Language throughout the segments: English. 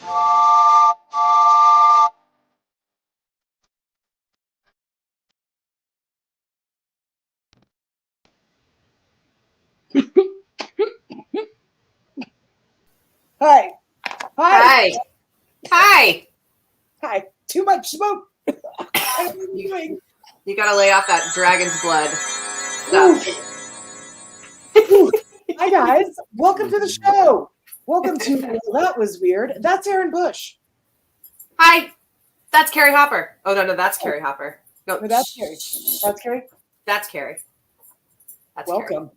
Hi. Hi. Hi. Hi. Too much smoke. I don't know what I'm doing. You got to lay off that dragon's blood stuff. Ooh. Hi, guys. Welcome to the show. Welcome to Well, That Was Weird. That's Erin Bush. Hi. That's Carrie Hopper. Oh, no, that's Carrie Hopper. No, that's Carrie. That's Carrie? That's Carrie. That's Welcome.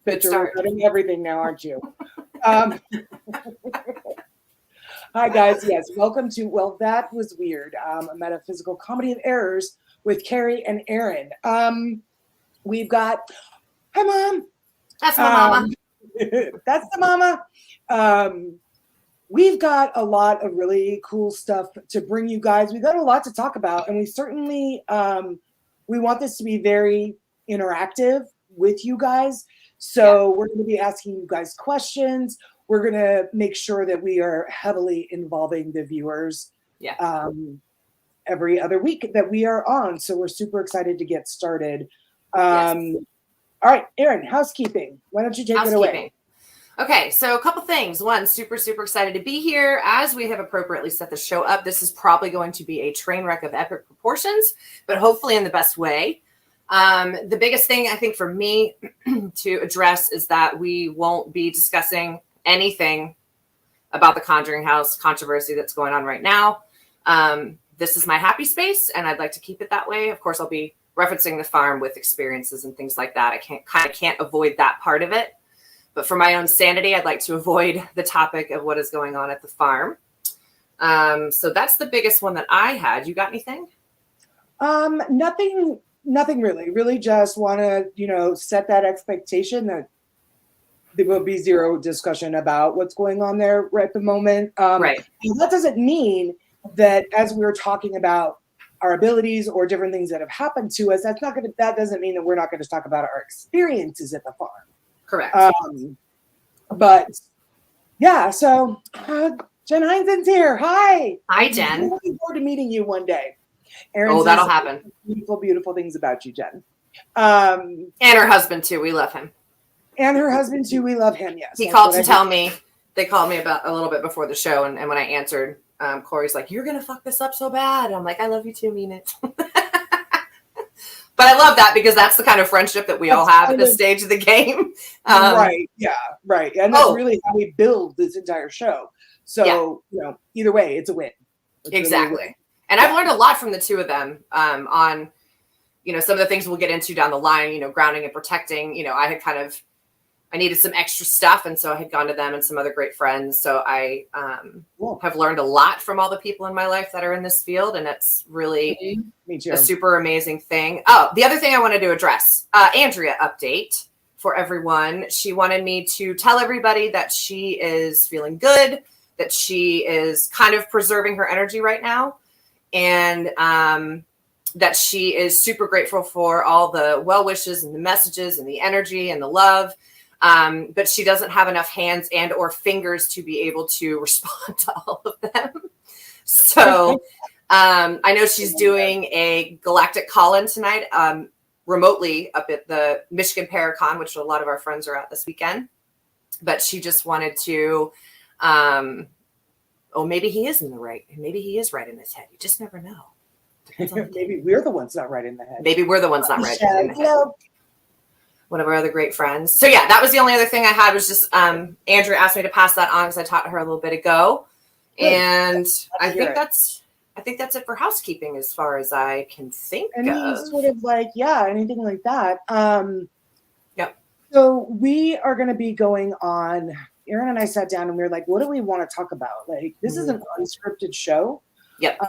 Good You're start. recording everything now, aren't you? Hi, guys. Yes, welcome to Well, That Was Weird, a metaphysical comedy of errors with Carrie and Erin. We've got, hi, Mom. That's my mama. That's the mama. We've got a lot of really cool stuff to bring you guys. We've got a lot to talk about, and we certainly we want this to be very interactive with you guys. So we're going to be asking you guys questions. We're going to make sure that we are heavily involving the viewers every other week that we are on. So we're super excited to get started. All right, Erin, housekeeping. Why don't you take it away? Okay, so a couple things. One, super excited to be here. As we have appropriately set the show up, this is probably going to be a train wreck of epic proportions, but hopefully in the best way. The biggest thing I think for me to address is that we won't be discussing anything about the Conjuring House controversy that's going on right now. This is my happy space, and I'd like to keep it that way. Of course, I'll be referencing the farm with experiences and things like that. I can't avoid that part of it. But for my own sanity, I'd like to avoid the topic of what is going on at the farm. So that's the biggest one that I had. You got anything? Nothing really. Really just want to, set that expectation that there will be zero discussion about what's going on there right at the moment. Right. And that doesn't mean that as we were talking about our abilities or different things that have happened to us, that doesn't mean that we're not going to talk about our experiences at the farm. Correct. But yeah, so Jen Heinzen's here. Hi. Hi, Jen. I'm looking forward to meeting you one day. Erin that'll happen. Beautiful things about you, Jen. And her husband too. We love him. And her husband too. We love him. Yes. He called to tell me. They called me about a little bit before the show, and when I answered, Corey's like, "You're gonna fuck this up so bad." And I'm like, "I love you too, mean it." But I love that because that's the kind of friendship that we all have at this stage of the game. Right. Yeah. Right. And that's really how we build this entire show. So, either way, it's a win. Exactly. Really a win. And I've learned a lot from the two of them on, some of the things we'll get into down the line, grounding and protecting. I needed some extra stuff. And so I had gone to them and some other great friends. So I have learned a lot from all the people in my life that are in this field. And it's really a super amazing thing. Oh, the other thing I wanted to address, Andrea update for everyone. She wanted me to tell everybody that she is feeling good, that she is kind of preserving her energy right now. And that she is super grateful for all the well wishes and the messages and the energy and the love. But she doesn't have enough hands and or fingers to be able to respond to all of them. So I know she's doing a galactic call-in tonight remotely up at the Michigan Paracon, which a lot of our friends are at this weekend. But she just wanted to, maybe he is in the right. Maybe he is right in his head. You just never know. Maybe we're the ones not right in the head. Maybe we're the ones not right in the head. One of our other great friends. So yeah, that was the only other thing I had was just Andrea asked me to pass that on because I taught her a little bit ago. Good. And I think that's it for housekeeping as far as I can think of. Sort of anything like that. Yep. So we are going to be going on, Erin and I sat down and we were like, what do we want to talk about? This is an unscripted show. Yep.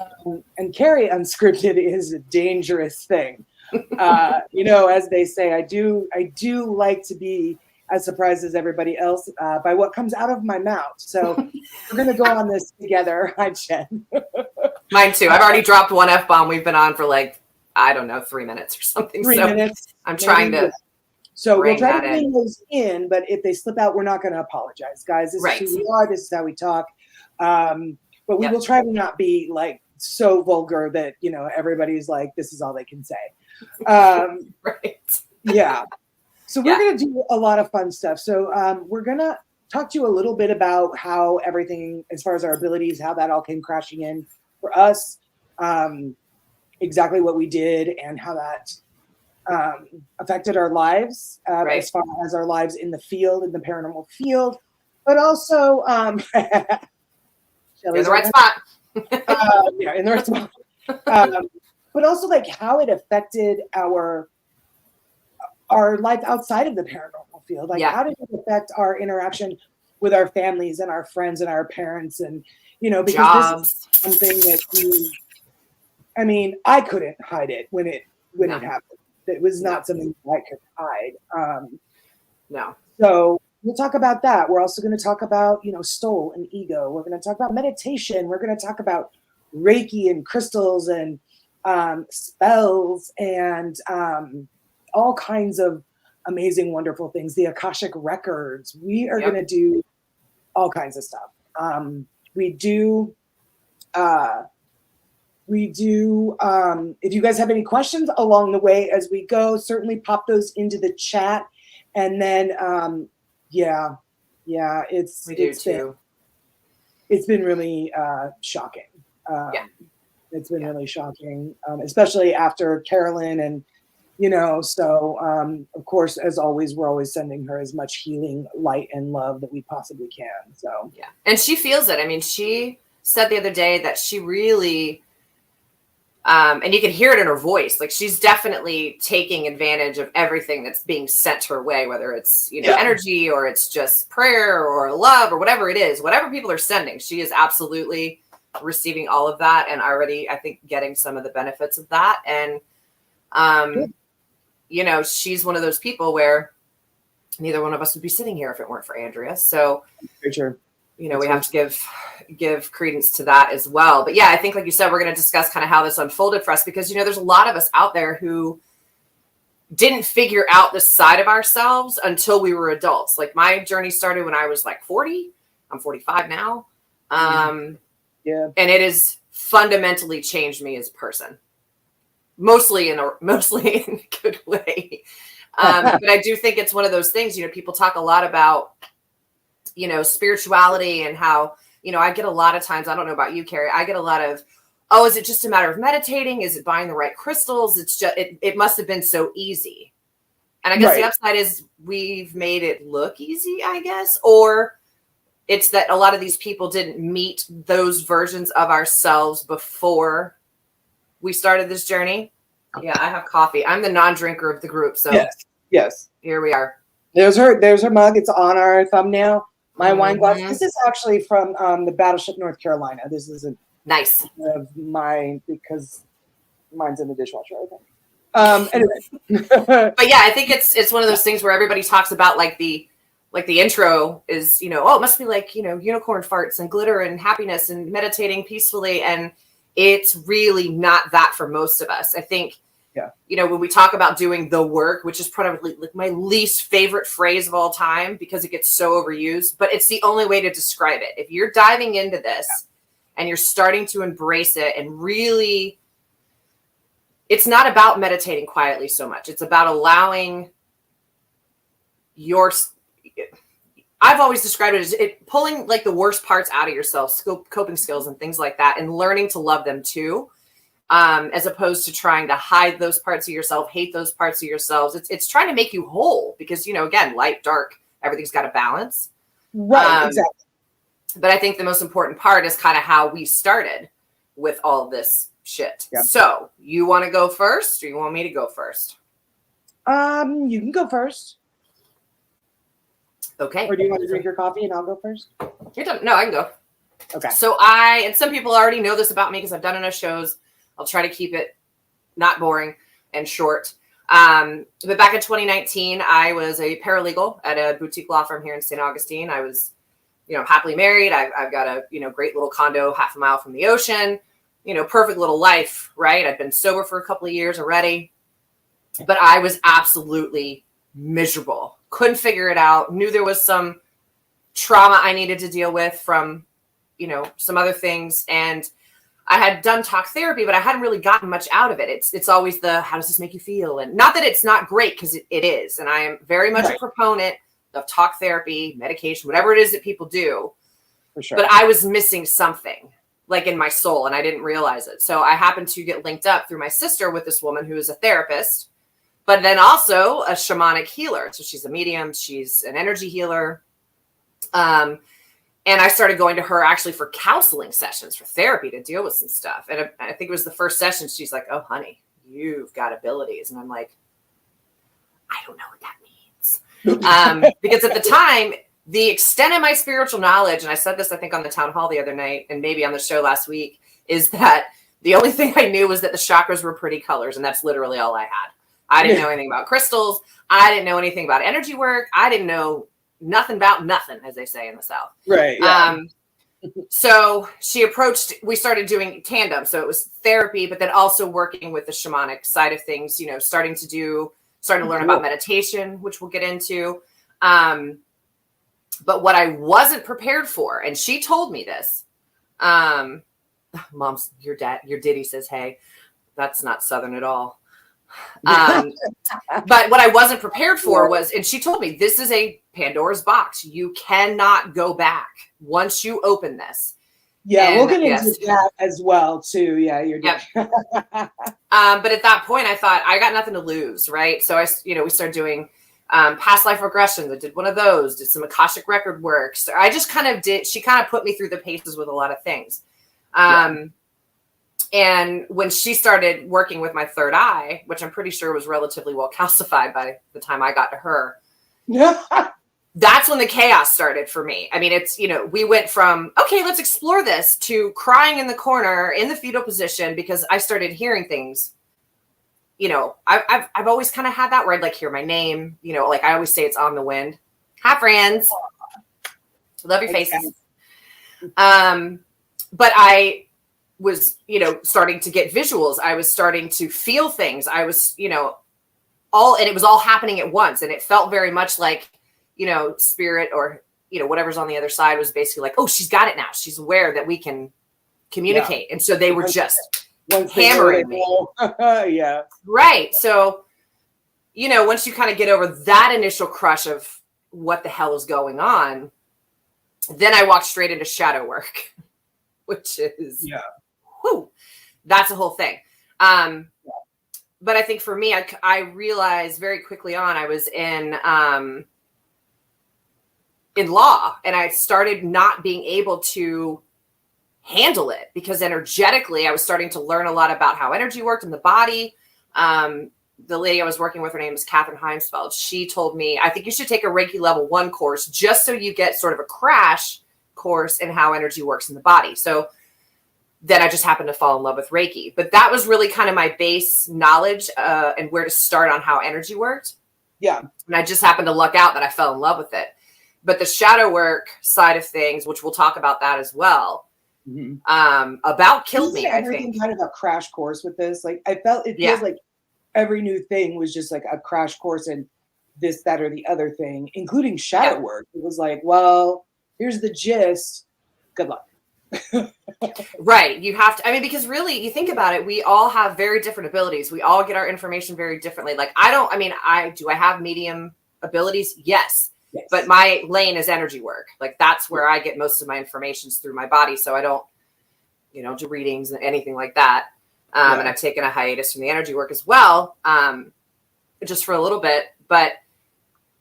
And Carrie unscripted is a dangerous thing. As they say, I do like to be as surprised as everybody else by what comes out of my mouth. So we're going to go on this together. Hi, Jen. Mine too. I've already dropped one F-bomb. We've been on for 3 minutes or something. 3 minutes. I'm trying to. So we'll try to bring those in, but if they slip out, we're not going to apologize, guys. This is who we are. This is how we talk. but we Yep. will try to not be like so vulgar that, you know, everybody's like, this is all they can say. Right. Yeah. So we're Yeah. going to do a lot of fun stuff. So we're going to talk to you a little bit about how everything, as far as our abilities, how that all came crashing in for us, exactly what we did and how that affected our lives, Right. as far as our lives in the field, in the paranormal field, but also You're in the right spot. yeah, in the right spot. But also like how it affected our life outside of the paranormal field. Like, Yeah. how did it affect our interaction with our families and our friends and our parents? And, you know, because Jobs. this is something that I mean, I couldn't hide it when it happened. It was not something I could hide. No. So we'll talk about that. We're also going to talk about, you know, soul and ego. We're going to talk about meditation. We're going to talk about Reiki and crystals and spells and all kinds of amazing, wonderful things. The Akashic records. We are going to do all kinds of stuff. We do. If you guys have any questions along the way as we go, certainly pop those into the chat. And then, it's been really shocking. It's been really shocking, especially after Carolyn and, you know, so of course, as always, we're always sending her as much healing light and love that we possibly can. So, yeah. And she feels it. I mean, she said the other day that she really, and you can hear it in her voice. Like, she's definitely taking advantage of everything that's being sent her way, whether it's, you know, energy or it's just prayer or love or whatever it is, whatever people are sending. She is absolutely receiving all of that and already, I think, getting some of the benefits of that. And, you know, she's one of those people where neither one of us would be sitting here if it weren't for Andrea. So, for sure. You know, we have to give credence to that as well. But yeah, I think, like you said, we're going to discuss kind of how this unfolded for us, because, you know, there's a lot of us out there who didn't figure out this side of ourselves until we were adults. Like, my journey started when I was like 40. I'm 45 now. And it has fundamentally changed me as a person, mostly in a good way. But I do think it's one of those things, you know, people talk a lot about, you know, spirituality and how, you know, I get a lot of times, I don't know about you, Carrie, I get a lot of, oh, is it just a matter of meditating? Is it buying the right crystals? It's just, it must have been so easy. And I guess the upside is we've made it look easy, I guess, or it's that a lot of these people didn't meet those versions of ourselves before we started this journey. Yeah, I have coffee. I'm the non-drinker of the group. So yes. Here we are. There's her mug. It's on our thumbnail. My wine glass. This is actually from the Battleship North Carolina. This isn't nice of mine because mine's in the dishwasher, I think. Anyway. But yeah, I think it's one of those things where everybody talks about like the intro is, you know, oh, it must be like, you know, unicorn farts and glitter and happiness and meditating peacefully. And it's really not that for most of us. I think, you know, when we talk about doing the work, which is probably like my least favorite phrase of all time because it gets so overused, but it's the only way to describe it. If you're diving into this and you're starting to embrace it and really, it's not about meditating quietly so much. It's about allowing I've always described it as pulling like the worst parts out of yourself, coping skills and things like that, and learning to love them too. As opposed to trying to hide those parts of yourself, hate those parts of yourselves. It's trying to make you whole because, you know, again, light, dark, everything's got a balance. Right, exactly. But I think the most important part is kind of how we started with all of this shit. Yeah. So you want to go first or you want me to go first? You can go first. Okay. Or do you want to drink your coffee and I'll go first? No, I can go. Okay. So and some people already know this about me because I've done enough shows. I'll try to keep it not boring and short. But back in 2019, I was a paralegal at a boutique law firm here in St. Augustine. I was, you know, happily married. I've got a, you know, great little condo half a mile from the ocean, you know, perfect little life, right? I've been sober for a couple of years already, but I was absolutely miserable. Couldn't figure it out. Knew there was some trauma I needed to deal with from some other things. And I had done talk therapy, but I hadn't really gotten much out of it. It's always how does this make you feel? And not that it's not great, because it is. And I am very much a proponent of talk therapy, medication, whatever it is that people do. For sure. But I was missing something like in my soul, and I didn't realize it. So I happened to get linked up through my sister with this woman who is a therapist, but then also a shamanic healer. So she's a medium. She's an energy healer. And I started going to her actually for counseling sessions, for therapy, to deal with some stuff. And I think it was the first session. She's like, "Oh, honey, you've got abilities." And I'm like, I don't know what that means. Because at the time, the extent of my spiritual knowledge, and I said this, I think, on the town hall the other night, and maybe on the show last week, is that the only thing I knew was that the chakras were pretty colors. And that's literally all I had. I didn't know anything about crystals. I didn't know anything about energy work. I didn't know nothing about nothing, as they say in the South. Right. Yeah. So we started doing tandem. So it was therapy, but then also working with the shamanic side of things, starting to learn about meditation, which we'll get into. But what I wasn't prepared for, and she told me this, Mom's, your Diddy says, "Hey," that's not Southern at all. But what I wasn't prepared for was, and she told me, this is a Pandora's box. You cannot go back once you open this. Yeah, we'll get into that as well too. Yeah, you're yep. But at that point, I thought, I got nothing to lose, right? So we started doing past life regressions. I did one of those, did some Akashic record work. So I just she kind of put me through the paces with a lot of things. And when she started working with my third eye, which I'm pretty sure was relatively well calcified by the time I got to her, that's when the chaos started for me. I mean, it's, we went from, okay, let's explore this, to crying in the corner in the fetal position because I started hearing things. I've always kind of had that where I'd hear my name, like I always say, it's on the wind. Hi, friends. Love your faces. But I was, starting to get visuals. I was starting to feel things. I was, and it was all happening at once. And it felt very much like, spirit or, whatever's on the other side was basically like, oh, she's got it now. She's aware that we can communicate. Yeah. And so they were just hammering me. Yeah. Right. So, once you kind of get over that initial crush of what the hell is going on, then I walked straight into shadow work, which is, that's a whole thing. But I think for me, I realized very quickly on, I was in law, and I started not being able to handle it because energetically I was starting to learn a lot about how energy worked in the body. The lady I was working with, her name is Catherine Heimsfeld. She told me, I think you should take a Reiki level 1 course just so you get sort of a crash course in how energy works in the body. So then I just happened to fall in love with Reiki. But that was really kind of my base knowledge and where to start on how energy worked. Yeah. And I just happened to luck out that I fell in love with it. But the shadow work side of things, which we'll talk about that as well, about killed me, I think. Kind of a crash course with this. Like I felt it feels like every new thing was just like a crash course in this, that, or the other thing, including shadow work. It was like, well, here's the gist. Good luck. Right. You have to, because really you think about it, we all have very different abilities. We all get our information very differently. Like I have medium abilities? Yes. But my lane is energy work. Like that's where I get most of my information through my body. So I don't, do readings and anything like that. And I've taken a hiatus from the energy work as well, just for a little bit, but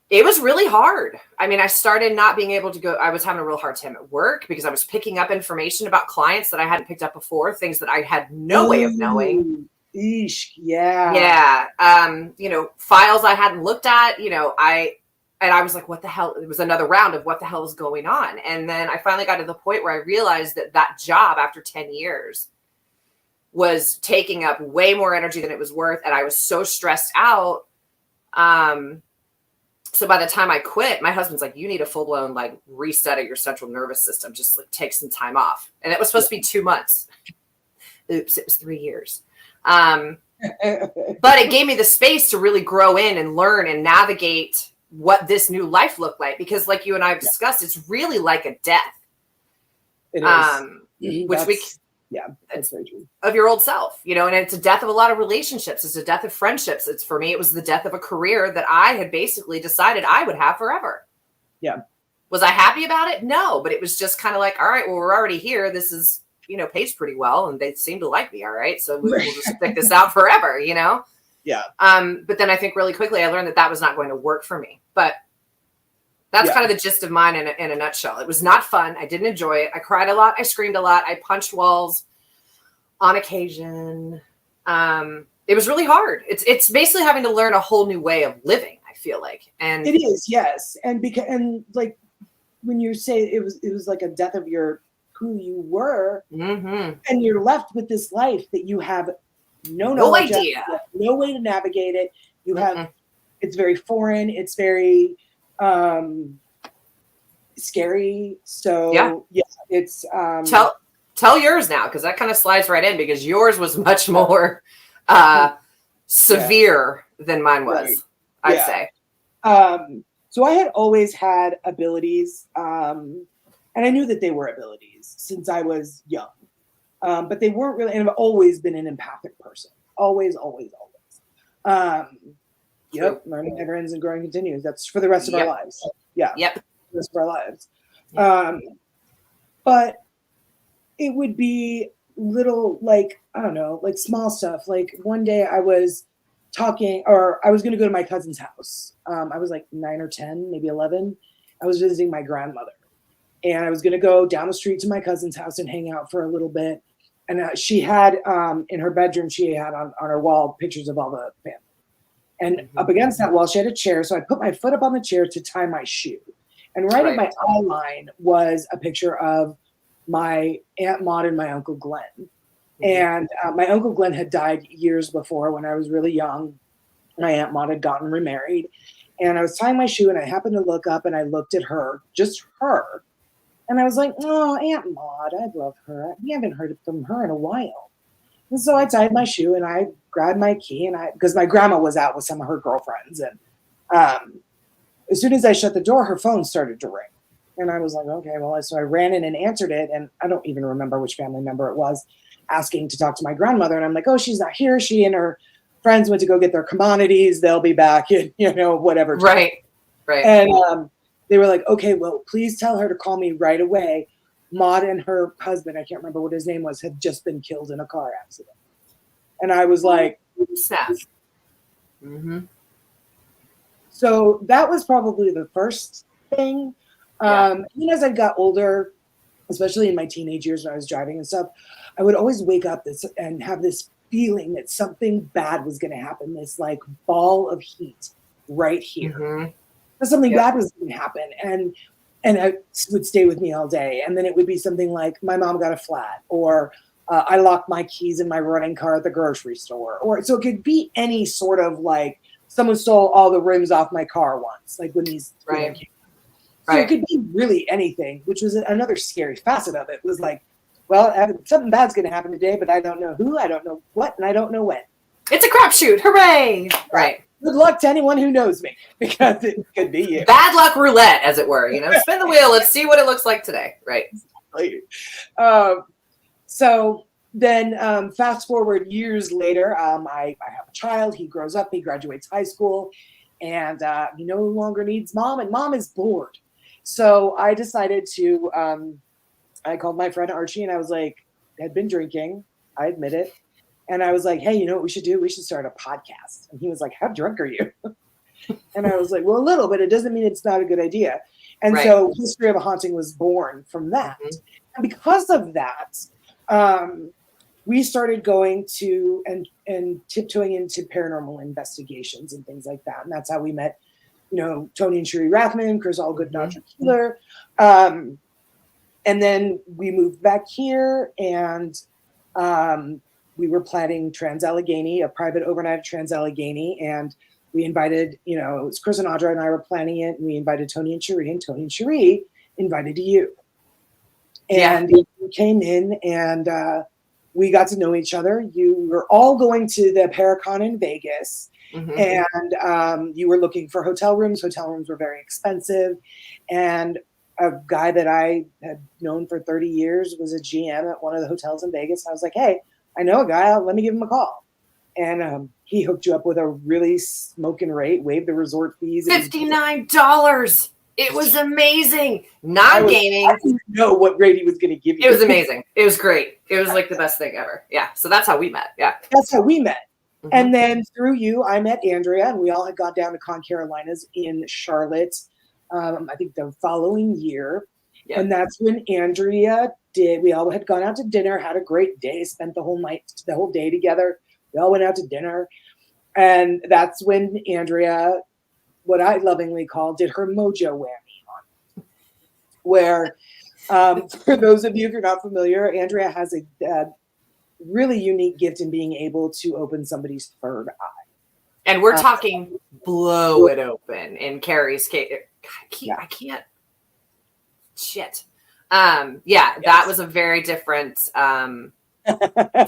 it was really hard. I started not being able to go. I was having a real hard time at work because I was picking up information about clients that I hadn't picked up before, things that I had no way of knowing. Eesh, yeah. Yeah. Files I hadn't looked at, and I was like, what the hell? It was another round of what the hell is going on. And then I finally got to the point where I realized that job after 10 years was taking up way more energy than it was worth. And I was so stressed out. So by the time I quit, my husband's like, you need a full-blown reset of your central nervous system. Just take some time off. And it was supposed to be 2 months. Oops, it was 3 years. But it gave me the space to really grow in and learn and navigate what this new life looked like. Because like you and I have discussed, it's really like a death. It is. Which That's very true. of your old self, you know, and it's a death of a lot of relationships. It's a death of friendships. It's, for me, it was the death of a career that I had basically decided I would have forever. Yeah. Was I happy about it? No, but it was just kind of like, all right, well, we're already here. This is, you know, pays pretty well, and they seem to like me. All right. So we'll just stick this out forever, you know? Yeah. But then I think really quickly I learned that that was not going to work for me. But that's kind of the gist of mine in a nutshell. It was not fun. I didn't enjoy it. I cried a lot. I screamed a lot. I punched walls on occasion. It was really hard. It's basically having to learn a whole new way of living, I feel like. And it is, yes. And like when you say it was like a death of who you were, and you're left with this life that you have no idea, no way to navigate it. You have it's very foreign. It's very scary. So yeah, it's tell yours now, because that kind of slides right in, because yours was much more severe than mine was. Right. I'd say. So I had always had abilities, and I knew that they were abilities since I was young, but they weren't really. And I've always been an empathic person. Always. Yep. Learning never ends and growing continues. That's for the rest of our lives. Yeah. Yep. The rest of our lives. But it would be little, like, I don't know, like small stuff. Like one day I was talking, or I was going to go to my cousin's house. I was like 9 or 10, maybe 11. I was visiting my grandmother, and I was going to go down the street to my cousin's house and hang out for a little bit. And she had, in her bedroom, she had on her wall pictures of all the family. And up against that wall, she had a chair. So I put my foot up on the chair to tie my shoe. And right at my eye line was a picture of my Aunt Maud and my Uncle Glenn. And my Uncle Glenn had died years before when I was really young. My Aunt Maud had gotten remarried. And I was tying my shoe, and I happened to look up, and I looked at her, just her. And I was like, oh, Aunt Maud, I love her. We haven't heard from her in a while. And so I tied my shoe, and I grabbed my key, and because my grandma was out with some of her girlfriends. And as soon as I shut the door, her phone started to ring. And I was like, okay, well, so I ran in and answered it. And I don't even remember which family member it was, asking to talk to my grandmother. And I'm like, oh, she's not here. She and her friends went to go get their commodities. They'll be back in, whatever time. Right. And they were like, okay, well, please tell her to call me right away. Maud and her husband, I can't remember what his name was, had just been killed in a car accident. And I was like, snap. So that was probably the first thing. And as I got older, especially in my teenage years when I was driving and stuff, I would always wake up and have this feeling that something bad was going to happen, this like ball of heat right here. That something bad was going to happen. And it would stay with me all day. And then it would be something like my mom got a flat, or I locked my keys in my running car at the grocery store. Or so it could be any sort of like someone stole all the rims off my car once, like when these came. So it could be really anything, which was another scary facet of it. Was like, well, something bad's going to happen today, but I don't know who, I don't know what, and I don't know when. It's a crapshoot. Hooray. Right. Good luck to anyone who knows me, because it could be you. Bad luck roulette, as it were. Spin the wheel. Let's see what it looks like today. Right. So then fast forward years later, I have a child. He grows up. He graduates high school, and he no longer needs mom, and mom is bored. So I decided to, I called my friend Archie, and I was like, had been drinking. I admit it. And I was like, hey, you know what we should do? We should start a podcast. And he was like, how drunk are you? And I was like, well, a little, but it doesn't mean it's not a good idea. And so History of a Haunting was born from that. And because of that, we started going to and tiptoeing into paranormal investigations and things like that. And that's how we met, Tony and Sheree Rathman, Chris Allgood, Dr. Keeler. And then we moved back here, and we were planning Trans-Allegheny, a private overnight at Trans-Allegheny. And we invited, it was Chris and Audra and I were planning it. And we invited Tony and Sheree invited you. And you came in, and we got to know each other. You were all going to the Paracon in Vegas. And you were looking for hotel rooms. Hotel rooms were very expensive. And a guy that I had known for 30 years was a GM at one of the hotels in Vegas. I was like, hey, I know a guy. Let me give him a call. And he hooked you up with a really smoking rate, waived the resort fees. $59. It was amazing. Not gaming. I didn't know what rate he was going to give you. It was amazing. It was great. It was like the best thing ever. Yeah. So that's how we met. Yeah. That's how we met. Mhm. And then through you, I met Andrea, and we all had gone down to Con Carolinas in Charlotte, I think the following year. Yeah. And that's when Andrea we all had gone out to dinner, had a great day, spent the whole day together. We all went out to dinner. And that's when Andrea, what I lovingly call, did her mojo whammy on. Where, for those of you, if you're not familiar, Andrea has a really unique gift in being able to open somebody's third eye. And we're talking blow it open in Carrie's case. I can't. Shit. That was a very different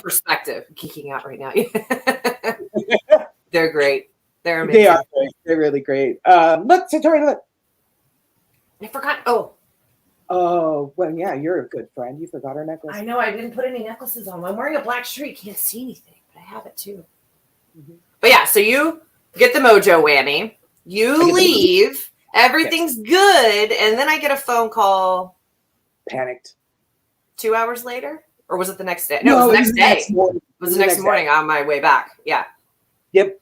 perspective. I'm geeking out right now. They're great. They're amazing. They are great. They're really great. Look, Victoria, look. I forgot. Oh, well, yeah, you're a good friend. You forgot her necklace. I know. I didn't put any necklaces on. I'm wearing a black shirt. You can't see anything, but I have it too. Mm-hmm. But yeah, so you get the mojo whammy. You leave. Everything's good. And then I get a phone call. Panicked. 2 hours later? Or was it the next day? No, it was the next day. It was the next morning on my way back. Yeah. Yep.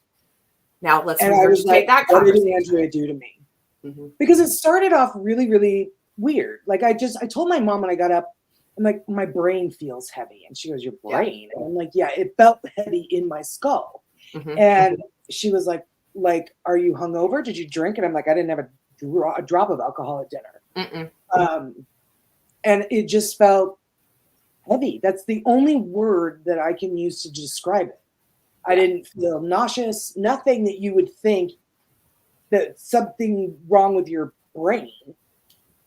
Now let's regurgitate that what did conversation. Andrea do to me? Mm-hmm. Because it started off really, really weird. Like I told my mom when I got up, I'm like, my brain feels heavy. And she goes, your brain? Yeah. And I'm like, yeah, it felt heavy in my skull. Mm-hmm. And she was like, are you hungover? Did you drink? And I'm like, I didn't have a drop of alcohol at dinner. And it just felt heavy. That's the only word that I can use to describe it. I didn't feel nauseous, nothing that you would think that something wrong with your brain.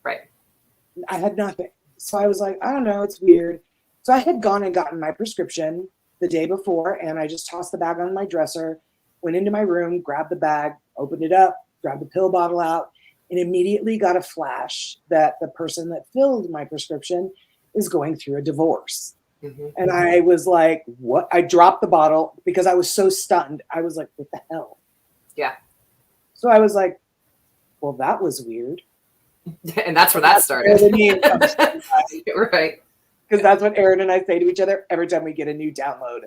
Right. I had nothing. So I was like, I don't know, it's weird. So I had gone and gotten my prescription the day before, and I just tossed the bag on my dresser, went into my room, grabbed the bag, opened it up, grabbed the pill bottle out, and immediately got a flash that the person that filled my prescription is going through a divorce. Mm-hmm. And I was like, what? I dropped the bottle because I was so stunned. I was like, what the hell? Yeah. So I was like, well, that was weird. And that's where that started. Right. Because that's what Aaron and I say to each other every time we get a new download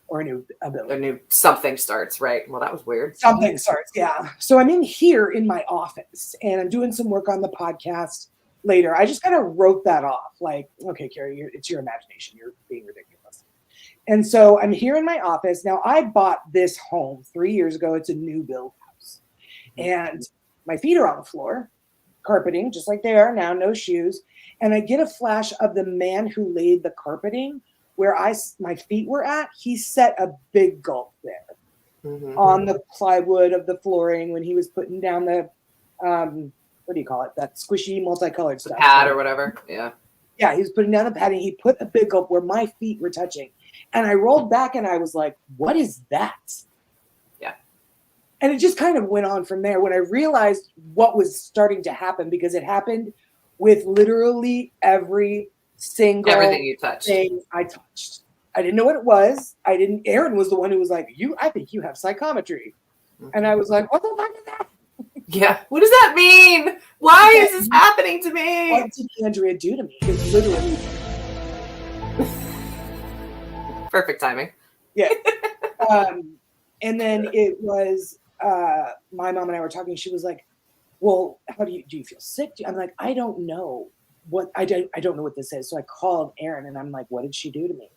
or a new ability. A new something starts, right? Well, that was weird. Something starts, yeah. So I'm in here in my office and I'm doing some work on the podcast later. I just kind of wrote that off. Like, okay, Carrie, it's your imagination. You're being ridiculous. And so I'm here in my office. Now, I bought this home 3 years ago. It's a new build house. And my feet are on the floor, carpeting, just like they are now, no shoes. And I get a flash of the man who laid the carpeting where my feet were at. He set a big gulp there on the plywood of the flooring when he was putting down the, what do you call it? That squishy multicolored stuff. Pad or whatever. Yeah. Yeah, he was putting down the padding. He put a big gulp where my feet were touching. And I rolled back and I was like, what is that? Yeah. And it just kind of went on from there when I realized what was starting to happen, because it happened with literally everything you touched. Thing I touched. I didn't know what it was. Aaron was the one who was like, I think you have psychometry. Mm-hmm. And I was like, what the fuck is that? Yeah. What does that mean? Why is this happening to me? What did Andrea do to me? It's literally perfect timing. Yeah. And then it was my mom and I were talking. She was like, well, do you feel sick? I'm like, I don't know I don't know what this is. So I called Aaron and I'm like, what did she do to me?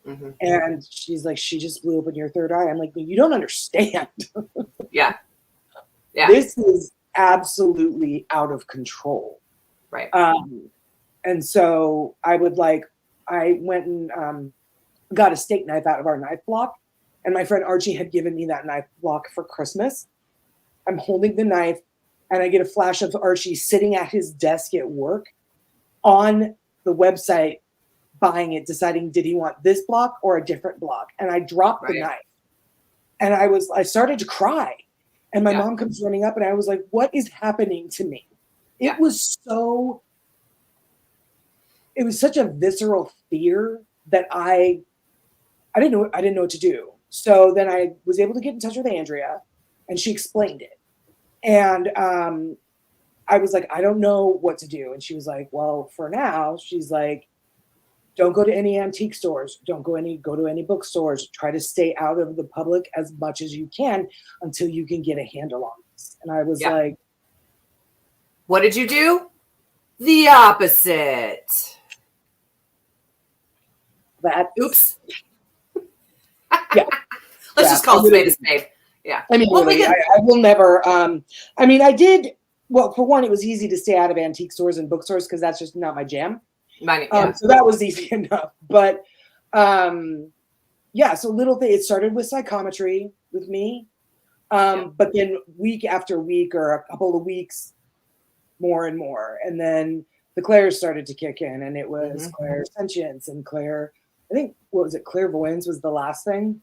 Mm-hmm. And she's like, she just blew open your third eye. I'm like, you don't understand. Yeah. Yeah. This is absolutely out of control. Right. And so I went and got a steak knife out of our knife block. And my friend Archie had given me that knife block for Christmas. I'm holding the knife and I get a flash of Archie sitting at his desk at work on the website, buying it, deciding, did he want this block or a different block? And I dropped the knife and I started to cry. And my mom comes running up and I was like, what is happening to me? It was so it was such a visceral fear that I didn't know what to do. So then I was able to get in touch with Andrea, and she explained it. And I was like, I don't know what to do. And she was like, well, for now, she's like, don't go to any antique stores. Don't go to any bookstores. Try to stay out of the public as much as you can until you can get a handle on this. And I was like, what did you do? The opposite. Oops. Yeah. Let's just call it spade a spade. Yeah. I mean, really, I will never. I mean, I did. Well, for one, it was easy to stay out of antique stores and bookstores because that's just not my jam. So that was easy enough. But yeah, so little thing. It started with psychometry with me, but then week after week or a couple of weeks, more and more, and then the clairs started to kick in, and it was clairsentience and clair. I think what was it? Clairvoyance was the last thing.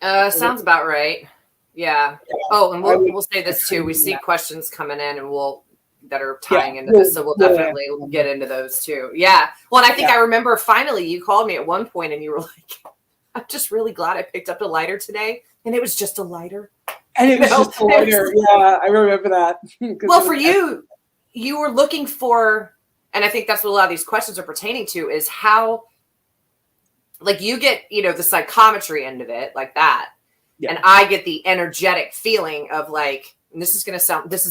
Sounds about right. Yeah. Oh, and we'll say this too. We see questions coming in, and that are tying into this, so we'll definitely get into those too. Yeah. Well, and I think I remember finally you called me at one point, and you were like, "I'm just really glad I picked up a lighter today," and it was just a lighter. And it was just a lighter. Yeah, I remember that. Well, for you, you were looking for, and I think that's what a lot of these questions are pertaining to, is how, like, you get, the psychometry end of it, like that. Yeah. And I get the energetic feeling of like, and this is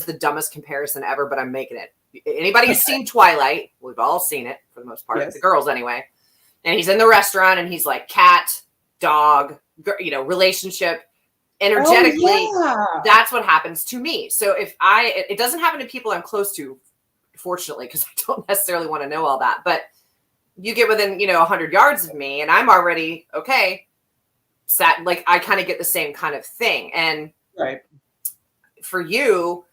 the dumbest comparison ever, but I'm making it. Anybody who's seen Twilight, we've all seen it for the most part, the girls anyway. And he's in the restaurant and he's like cat, dog, relationship. Energetically, that's what happens to me. So it doesn't happen to people I'm close to, fortunately, because I don't necessarily want to know all that. But you get within, 100 yards of me and I'm already, I kind of get the same kind of thing. And for you,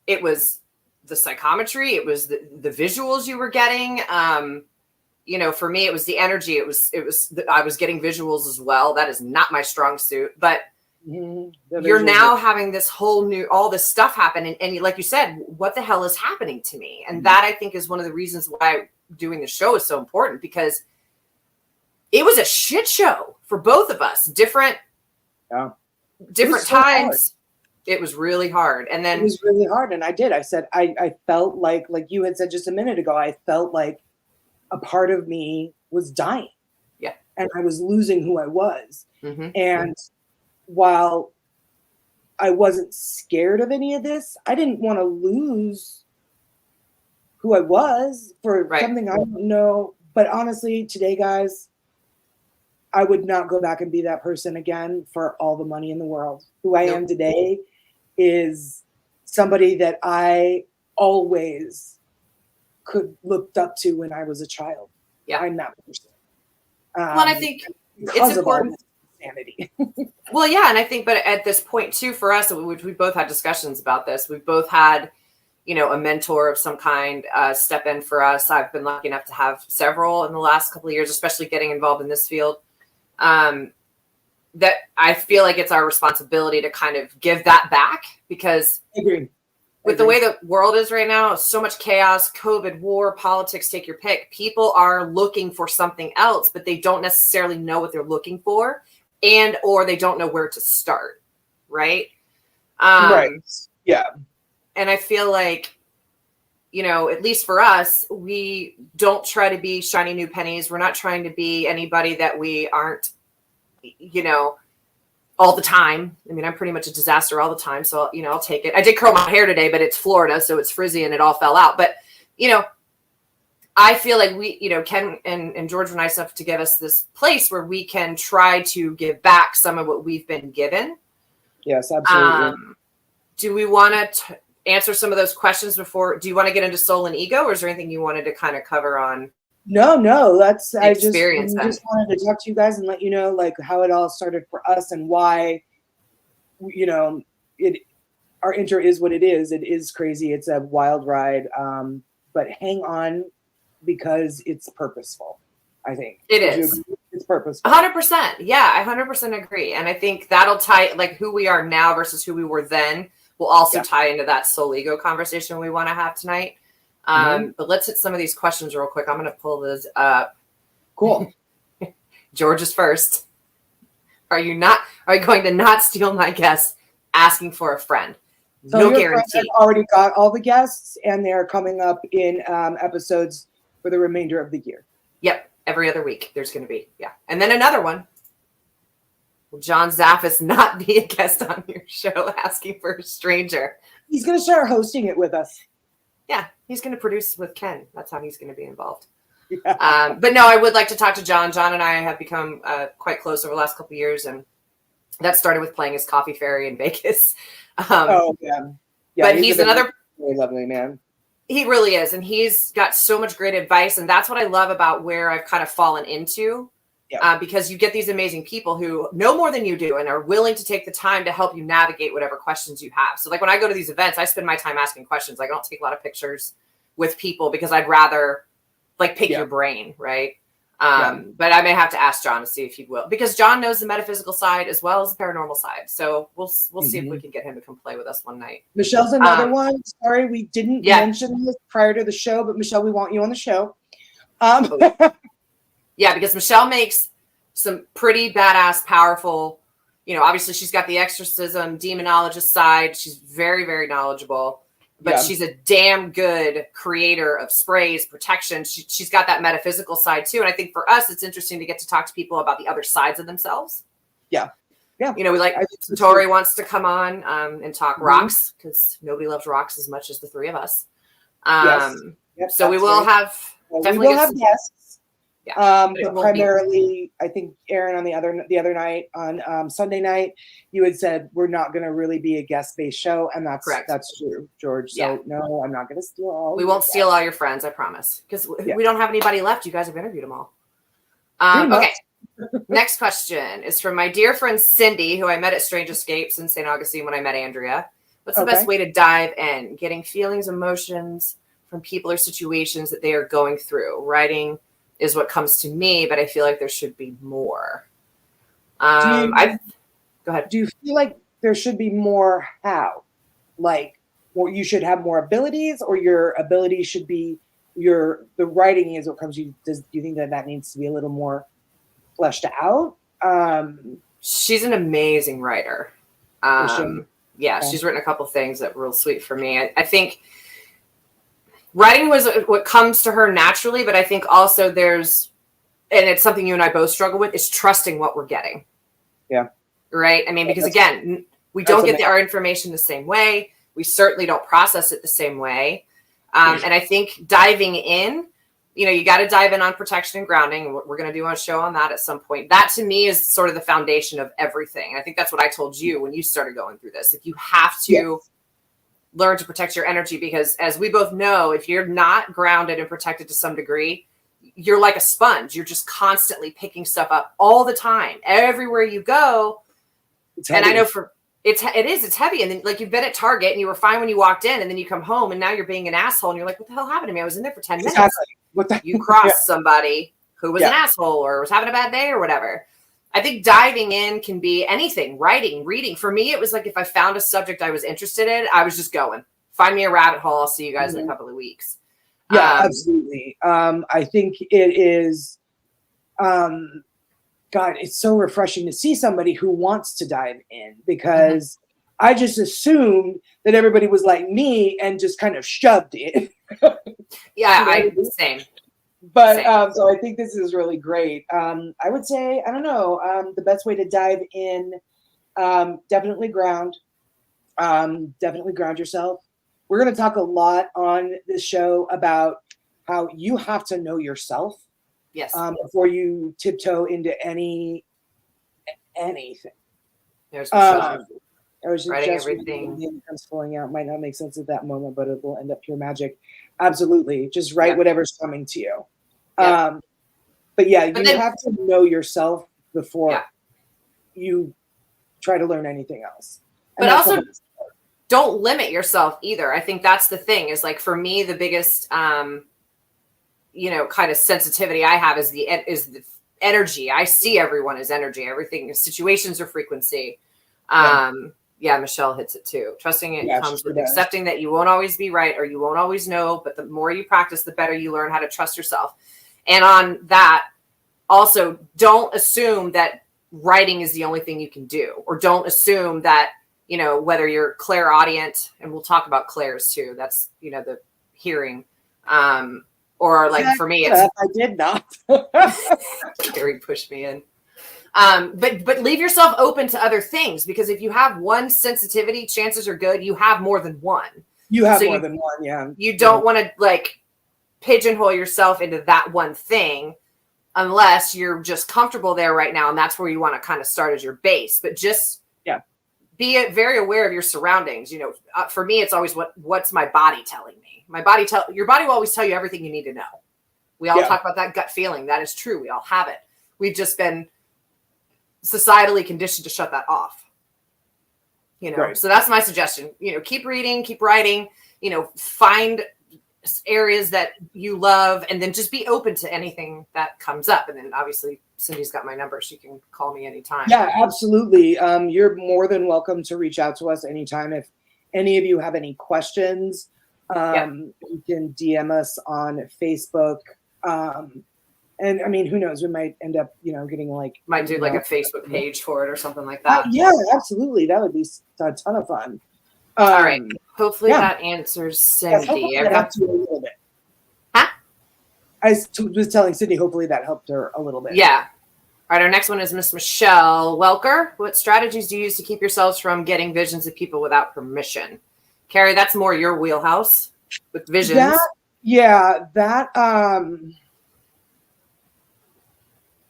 it was the psychometry. It was the visuals you were getting. For me, it was the energy. I was getting visuals as well. That is not my strong suit, but you're now having this whole new, all this stuff happen. And like you said, what the hell is happening to me? And that I think is one of the reasons why doing the show is so important, because it was a shit show for both of us. Different times. Hard. It was really hard. And then it was really hard. And I said, I felt like you had said just a minute ago, I felt like a part of me was dying. Yeah. And I was losing who I was. And while I wasn't scared of any of this, I didn't want to lose who I was for something I don't know. But honestly, today, guys, I would not go back and be that person again for all the money in the world. Who I am today is somebody that I always looked up to when I was a child. Yeah. I'm that person. Well, and I think it's important. Sanity. Well, yeah. And I think, but at this point too, for us, which we both had discussions about this, we've both had, a mentor of some kind step in for us. I've been lucky enough to have several in the last couple of years, especially getting involved in this field. That I feel like it's our responsibility to kind of give that back, because with the way the world is right now, so much chaos, COVID, war, politics, take your pick. People are looking for something else, but they don't necessarily know what they're looking for, or they don't know where to start. Right. Yeah. And I feel like, at least for us, we don't try to be shiny new pennies. We're not trying to be anybody that we aren't, all the time. I mean, I'm pretty much a disaster all the time. So, I'll take it. I did curl my hair today, but it's Florida, so it's frizzy and it all fell out. But, I feel like we, Ken and George were nice enough to give us this place where we can try to give back some of what we've been given. Yes, absolutely. Do we want to answer some of those questions before? Do you want to get into soul and ego, or is there anything you wanted to kind of cover on? No, that's, I just wanted to talk to you guys and let you know, like, how it all started for us and why, our intro is what it is. It is crazy. It's a wild ride. But hang on, because it's purposeful. I think it is. It's purposeful. 100%. Yeah, I 100% agree. And I think that'll tie, like, who we are now versus who we were then will also tie into that soul ego conversation we want to have tonight. But let's hit some of these questions real quick. I'm going to pull this up. Cool. George is first. Are you going to not steal my guess asking for a friend? So No your guarantee. friends have already got all the guests, and they're coming up in episodes for the remainder of the year. Yep. Every other week there's going to be. Yeah. And then another one. Will John Zaffis not be a guest on your show asking for a stranger? He's going to start hosting it with us. Yeah. He's going to produce with Ken. That's how he's going to be involved. Yeah. But no, I would like to talk to John. John and I have become quite close over the last couple of years, and that started with playing his Coffee Fairy in Vegas. Oh, yeah. But he's another really lovely man. He really is, and he's got so much great advice, and that's what I love about where I've kind of fallen into. Yeah. Because you get these amazing people who know more than you do and are willing to take the time to help you navigate whatever questions you have. So like when I go to these events, I spend my time asking questions. Like I don't take a lot of pictures with people because I'd rather like pick your brain, right? But I may have to ask John to see if he will, because John knows the metaphysical side as well as the paranormal side. So we'll see if we can get him to come play with us one night. Michelle's another one. Sorry, we didn't mention this prior to the show, but Michelle, we want you on the show. Yeah, because Michelle makes some pretty badass, powerful, obviously she's got the exorcism, demonologist side. She's very, very knowledgeable, but she's a damn good creator of sprays, protection. She's got that metaphysical side too. And I think for us, it's interesting to get to talk to people about the other sides of themselves. Yeah. Yeah. We like Tori wants to come on and talk rocks, because nobody loves rocks as much as the three of us. So we will have guests. Yeah. But primarily, I think Aaron on the other night on Sunday night, you had said we're not going to really be a guest-based show, and that's correct. That's true, George. So no, I'm not going to steal all. We won't steal all your friends, I promise, because we don't have anybody left. You guys have interviewed them all. Okay. Next question is from my dear friend Cindy, who I met at Strange Escapes in St. Augustine when I met Andrea. What's the best way to dive in? Getting feelings, emotions from people or situations that they are going through. Writing is what comes to me, but I feel like there should be more. Go ahead. Do you feel like there should be more? How? Like, or you should have more abilities, or your ability should be the writing is what comes to you? Do you think that needs to be a little more fleshed out? She's an amazing writer. She's written a couple things that were real sweet for me. I think writing was what comes to her naturally, but I think also and it's something you and I both struggle with, is trusting what we're getting. Yeah. Right? I mean, because again, we don't get our information the same way. We certainly don't process it the same way. And I think diving in, you got to dive in on protection and grounding. We're going to do a show on that at some point. That to me is sort of the foundation of everything. And I think that's what I told you when you started going through this. Like you have to learn to protect your energy, because as we both know, if you're not grounded and protected to some degree, you're like a sponge. You're just constantly picking stuff up all the time, everywhere you go. And I know it's heavy. And then like you've been at Target and you were fine when you walked in, and then you come home and now you're being an asshole and you're like, what the hell happened to me? I was in there for 10 minutes. You crossed somebody who was an asshole or was having a bad day or whatever. I think diving in can be anything, writing, reading. For me, it was like if I found a subject I was interested in, I was just going. Find me a rabbit hole. I'll see you guys in a couple of weeks. Yeah, absolutely. I think it is, God, it's so refreshing to see somebody who wants to dive in, because I just assumed that everybody was like me and just kind of shoved it. Same. But so I think this is really great. I would say, I don't know, the best way to dive in, definitely ground. Definitely ground yourself. We're going to talk a lot on this show about how you have to know yourself. Yes. Before you tiptoe into anything. There's Michelle. I was writing everything. The comes flowing out might not make sense at that moment, but it will end up pure magic. Absolutely. Just write whatever's coming to you. But you have to know yourself before you try to learn anything else. And but also don't limit yourself either. I think that's the thing, is like, for me, the biggest, kind of sensitivity I have is the energy. I see everyone as energy. Everything, situations are frequency. Yeah, Michelle hits it too. Trusting it Yeah, comes she with does. accepting that you won't always be right or you won't always know, but the more you practice, the better you learn how to trust yourself. And on that, also, don't assume that writing is the only thing you can do, or don't assume that, you know, whether you're clairaudient, and we'll talk about clairs too. That's, you know, the hearing. Or like for me, it's I did not. Carrie pushed me in. But leave yourself open to other things, because if you have one sensitivity, chances are good you have more than one. You have So more than one, yeah. You don't want to like pigeonhole yourself into that one thing unless you're just comfortable there right now, and that's where you want to kind of start as your base. But just be very aware of your surroundings. You know, for me, it's always what's my body telling me. Your body will always tell you everything you need to know. We all talk about that gut feeling. That is true. We all have it. We've just been societally conditioned to shut that off. You know, Right. So that's my suggestion. You know, keep reading, keep writing. You know, find areas that you love, and then just be open to anything that comes up. And then obviously Cindy's got my number. She can call me anytime. Yeah, absolutely. You're more than welcome to reach out to us anytime. If any of you have any questions, you can DM us on Facebook. And I mean, who knows? We might end up, you know, getting might do like a Facebook page for it or something like that. Yeah, absolutely. That would be a ton of fun. All right. Hopefully that answers Cindy. Yes, that helped you a little bit. Huh? I was telling Cindy, hopefully that helped her a little bit. Yeah. All right. Our next one is Miss Michelle Welker. What strategies do you use to keep yourselves from getting visions of people without permission? Carrie, that's more your wheelhouse with visions.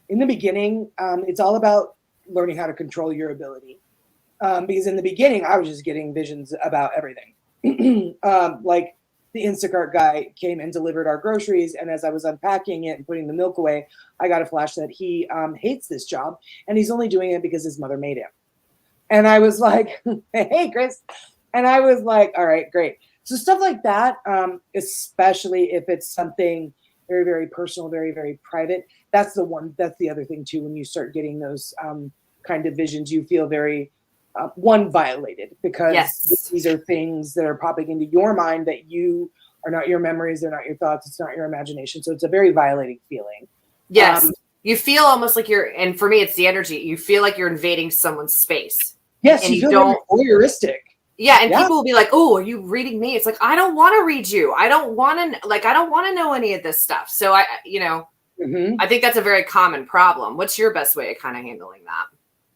In the beginning, it's all about learning how to control your ability. Because in the beginning, I was just getting visions about everything. Like the Instacart guy came and delivered our groceries, and as I was unpacking it and putting the milk away, I got a flash that he hates this job, and he's only doing it because his mother made him. And I was like, hey, Chris. And I was like, all right, great. So stuff like that, especially if it's something very, very personal, very, very private. That's the other thing too. When you start getting those kind of visions, you feel very violated, because these are things that are popping into your mind that you are not your memories. They're not your thoughts. It's not your imagination. So it's a very violating feeling. Yes. You feel almost like and for me, it's the energy. You feel like you're invading someone's space. Yes. And you feel very voyeuristic. Yeah, and people will be like, "Oh, are you reading me?" It's like, I don't want to read you. I don't want to know any of this stuff. So I think that's a very common problem. What's your best way of kind of handling that?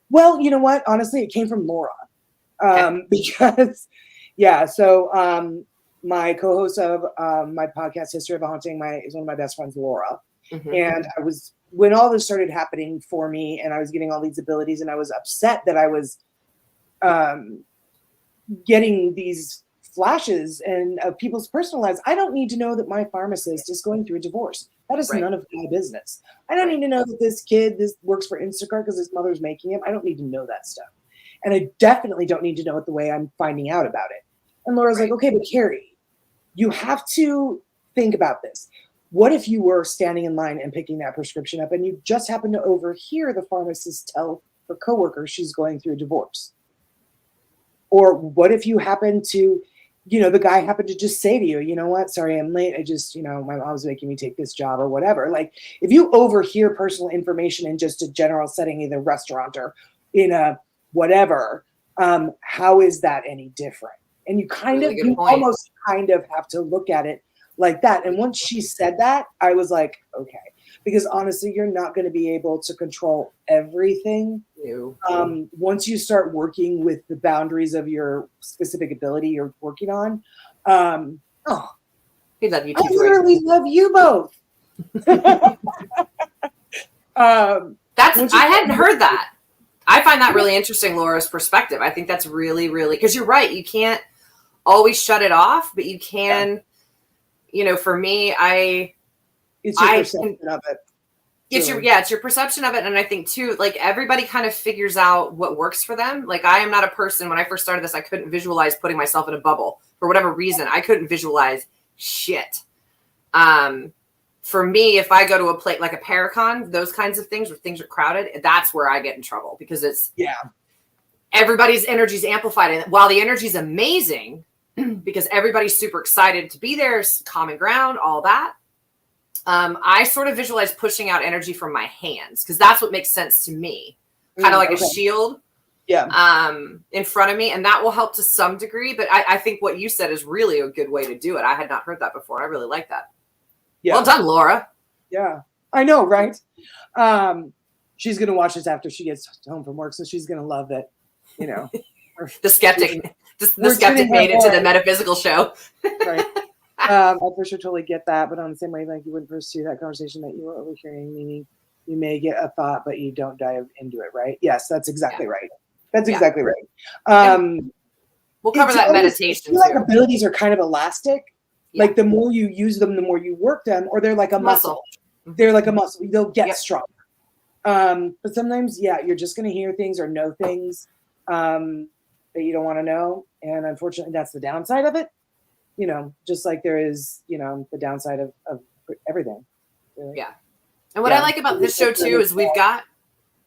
Well, you know what? Honestly, it came from Laura. Because my co-host of my podcast, History of a Haunting, is one of my best friends, Laura. Mm-hmm. And when all this started happening for me, and I was getting all these abilities, and I was upset that I was getting these flashes of people's personal lives. I don't need to know that my pharmacist is going through a divorce. That is none of my business. I don't need to know that this works for Instacart because his mother's making him. I don't need to know that stuff. And I definitely don't need to know it the way I'm finding out about it. And Laura's like, okay, but Carrie, you have to think about this. What if you were standing in line and picking that prescription up, and you just happen to overhear the pharmacist tell her coworker she's going through a divorce? Or what if you happen to, the guy happened to just say to you, you know what, sorry, I'm late. I just, my mom's making me take this job or whatever. Like, if you overhear personal information in just a general setting in a restaurant or in a whatever, how is that any different? And you almost kind of have to look at it like that. And once she said that, I was like, okay. Because honestly, you're not going to be able to control everything. Once you start working with the boundaries of your specific ability you're working on. I literally love you both. I hadn't heard that. I find that really interesting, Laura's perspective. I think that's really, really, because you're right. You can't always shut it off, but you can, for me, it's your perception of it. It's your perception of it. And I think too, like, everybody kind of figures out what works for them. Like, I am not a person, when I first started this, I couldn't visualize putting myself in a bubble for whatever reason. I couldn't visualize shit. For me, if I go to a place like a Paracon, those kinds of things where things are crowded, that's where I get in trouble, because everybody's energy is amplified. And while the energy is amazing, because everybody's super excited to be there, common ground, all that, I sort of visualize pushing out energy from my hands because that's what makes sense to me. Kind of like a shield in front of me. And that will help to some degree. But I think what you said is really a good way to do it. I had not heard that before. I really like that. Yeah. Well done, Laura. Yeah, I know, right? She's going to watch this after she gets home from work. So she's going to love it. You know, the skeptic made it to the metaphysical show. Right. I for sure totally get that. But on the same way, like you wouldn't pursue that conversation that you were overhearing, meaning you may get a thought, but you don't dive into it. Right. Yes, that's exactly right. That's exactly right. We'll cover that meditation too. Like abilities are kind of elastic. Yeah. Like the more you use them, the more you work them, or they're like a muscle. They're like a muscle. They'll get stronger. But sometimes, you're just going to hear things or know things that you don't want to know. And unfortunately, that's the downside of it. You know, just like there is, the downside of everything. Really. Yeah. And what I like about this show too is we've got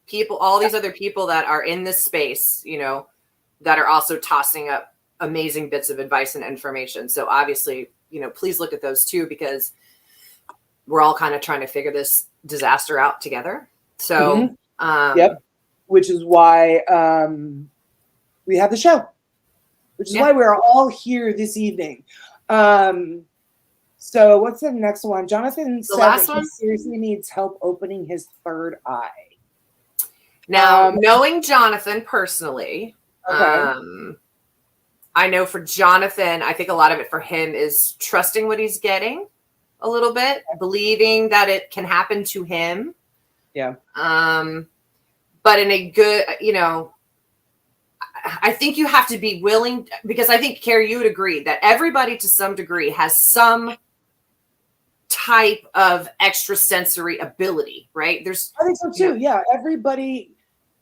people, all these other people that are in this space, that are also tossing up amazing bits of advice and information. So obviously, please look at those too, because we're all kind of trying to figure this disaster out together. So, which is why we have the show, which is why we're all here this evening. So what's the next one? Jonathan said that he seriously needs help opening his third eye. Now, knowing Jonathan personally, I know for Jonathan, I think a lot of it for him is trusting what he's getting a little bit, believing that it can happen to him. Yeah. But in a good, I think you have to be willing, because I think, Carrie, you would agree that everybody to some degree has some type of extrasensory ability, right? I think so too. Yeah. Everybody.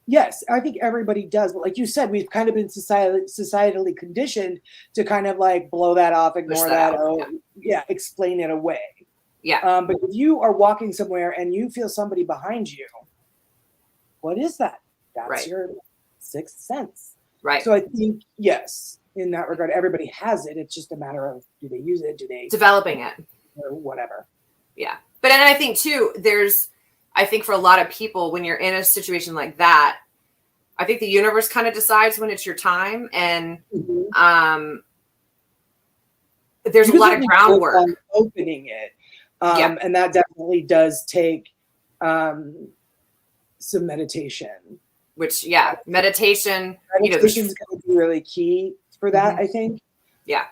Yes, I think everybody does. But like you said, we've kind of been societally conditioned to kind of like blow that off, ignore that, explain it away. Yeah. But if you are walking somewhere and you feel somebody behind you, what is that? That's your sixth sense. Right. So I think, yes, in that regard, everybody has it. It's just a matter of, do they use it? Do they developing it or whatever? Yeah. But and I think too, I think for a lot of people, when you're in a situation like that, I think the universe kind of decides when it's your time. And there's a lot of groundwork. Opening it. And that definitely does take some meditation. Which, meditation. Meditation's going to be really key for that, I think. Yeah.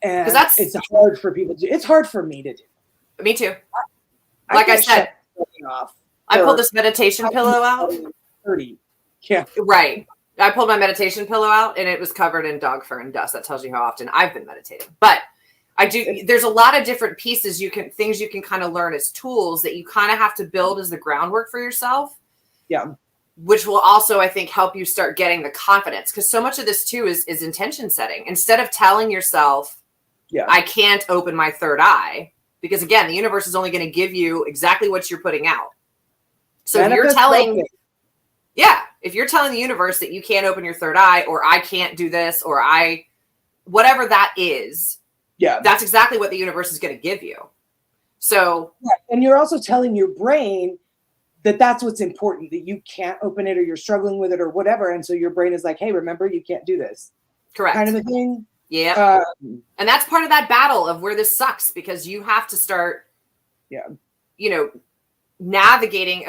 And it's hard for people to do. It's hard for me to do. Me too. Like I said, I pulled this meditation pillow out. 30. Yeah. Right. I pulled my meditation pillow out and it was covered in dog fur and dust. That tells you how often I've been meditating. But there's a lot of different pieces things you can kind of learn as tools that you kind of have to build as the groundwork for yourself. Yeah. Which will also, I think, help you start getting the confidence. Because so much of this too is intention setting. Instead of telling yourself, I can't open my third eye. Because again, the universe is only going to give you exactly what you're putting out. So if you're telling the universe that you can't open your third eye, or I can't do this, or whatever that is, that's exactly what the universe is going to give you. So, and you're also telling your brain that that's what's important, that you can't open it or you're struggling with it or whatever. And so your brain is like, hey, remember, you can't do this. Correct. Kind of a thing. Yeah. And that's part of that battle of where this sucks, because you have to start, navigating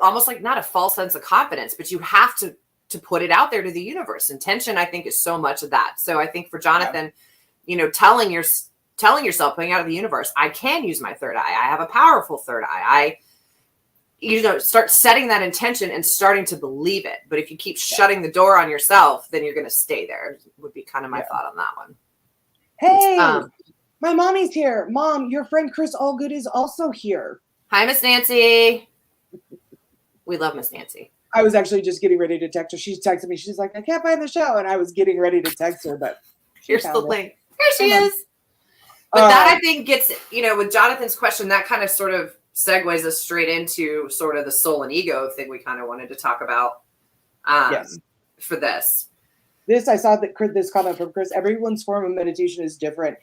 almost like not a false sense of confidence, but you have to put it out there to the universe. Intention, I think, is so much of that. So I think for Jonathan, telling yourself, putting out of the universe, I can use my third eye. I have a powerful third eye. Start setting that intention and starting to believe it. But if you keep shutting the door on yourself, then you're going to stay there, would be kind of my thought on that one. Hey, my mommy's here. Mom, your friend Chris Allgood is also here. Hi, Miss Nancy. We love Miss Nancy. I was actually just getting ready to text her. She texted me. She's like, I can't find the show. And I was getting ready to text her, but here's the link. There she is. But that, I think, gets, with Jonathan's question, that kind of sort of segues us straight into sort of the soul and ego thing we kind of wanted to talk about. Yes. for this. I saw that this comment from Chris, everyone's form of meditation is different.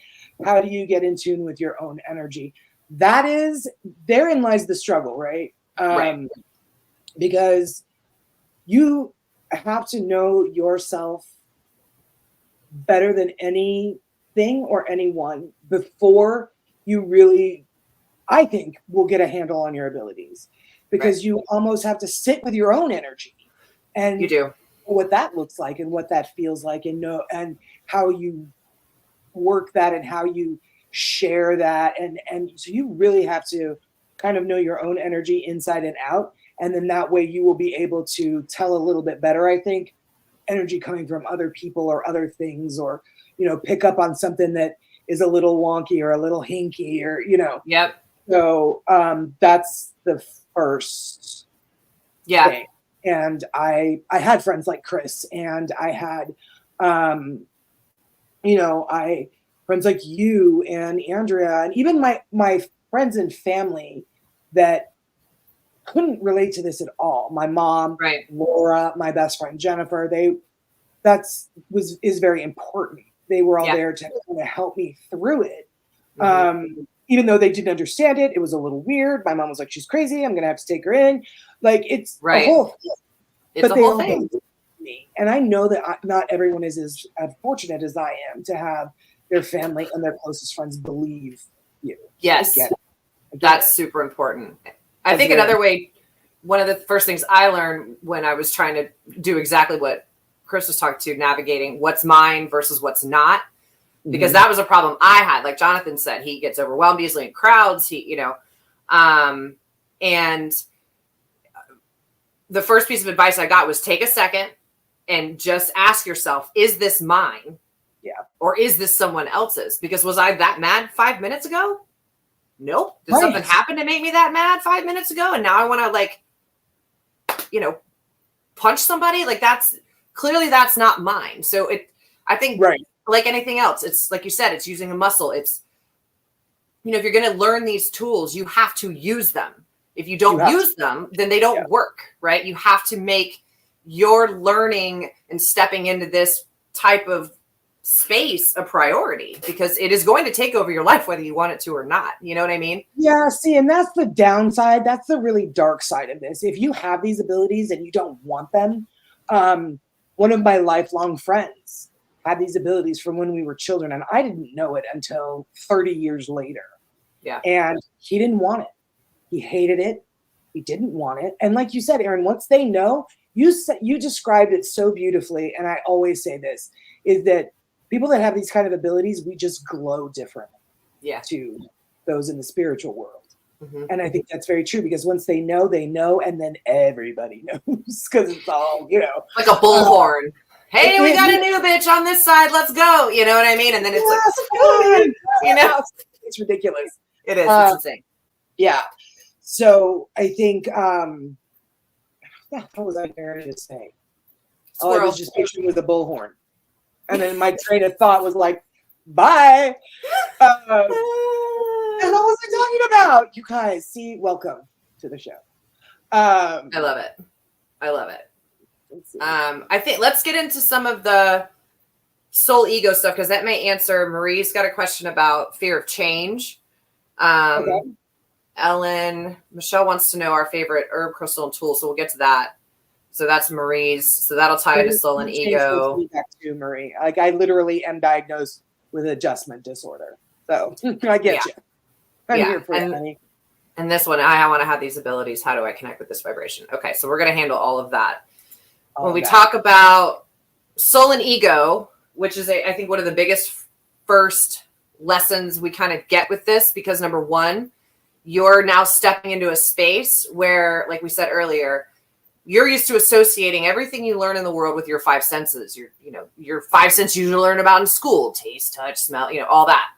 How do you get in tune with your own energy? Therein lies the struggle, right? Right. Because you have to know yourself better than anything or anyone before you really, I think, will get a handle on your abilities, because you almost have to sit with your own energy and You do. what that looks like and what that feels like, and how you work that and how you share that. And so you really have to kind of know your own energy inside and out. And then that way you will be able to tell a little bit better, I think, energy coming from other people or other things, or, pick up on something that is a little wonky or a little hinky or, Yep. So that's the first thing. And I had friends like Chris, and I had, friends like you and Andrea, and even my friends and family that couldn't relate to this at all. My mom, Right. Laura, my best friend Jennifer, is very important. They were all there to kind of help me through it. Mm-hmm. Even though they didn't understand it, it was a little weird. My mom was like, "She's crazy. I'm gonna have to take her in." Like, it's a whole thing. It's a whole thing. Me. And I know that not everyone is as fortunate as I am to have their family and their closest friends believe you. Yes. That's super important. I think another way, one of the first things I learned when I was trying to do exactly what Chris was talking to, navigating what's mine versus what's not, because that was a problem I had. Like Jonathan said, he gets overwhelmed easily in crowds. And the first piece of advice I got was take a second and just ask yourself, is this mine? Yeah. Or is this someone else's? Because was I that mad 5 minutes ago? Nope. Did something happen to make me that mad 5 minutes ago? And now I want to punch somebody? Like, that's not mine. So I think like anything else, it's like you said, it's using a muscle. It's, if you're going to learn these tools, you have to use them. If you don't use them, then they don't work, right? You have to make your learning and stepping into this type of space a priority, because it is going to take over your life whether you want it to or not. You know what I mean? Yeah, see, and that's the downside. That's the really dark side of this. If you have these abilities and you don't want them, one of my lifelong friends had these abilities from when we were children, and I didn't know it until 30 years later. Yeah. And he didn't want it. He hated it. He didn't want it. And like you said, Erin, once they know, you described it so beautifully. And I always say this, is that people that have these kind of abilities, we just glow differently to those in the spiritual world. Mm-hmm. And I think that's very true, because once they know, and then everybody knows, because it's all, like a bullhorn. Hey, we got a new bitch on this side. Let's go. You know what I mean? And then it's it's ridiculous. It is. It's insane. Yeah. So I think, what was I going to say? Oh, I was just picturing with a bullhorn. And then my train of thought was like, bye. And what was I talking about? You guys, see, welcome to the show. I love it. I think let's get into some of the soul ego stuff, because that may answer. Marie's got a question about fear of change. Ellen, Michelle wants to know our favorite herb, crystal, and tool. So we'll get to that. So that's Marie's. So that'll tie into soul and ego. Back to Marie. Like, I literally am diagnosed with adjustment disorder. So I get you. I'm here for it, honey. And this one, I want to have these abilities. How do I connect with this vibration? Okay, so we're going to handle all of that. When we talk about soul and ego, which is, I think, one of the biggest first lessons we kind of get with this, because number one, you're now stepping into a space where, like we said earlier, you're used to associating everything you learn in the world with your five senses. Your five senses you learn about in school: taste, touch, smell, all that.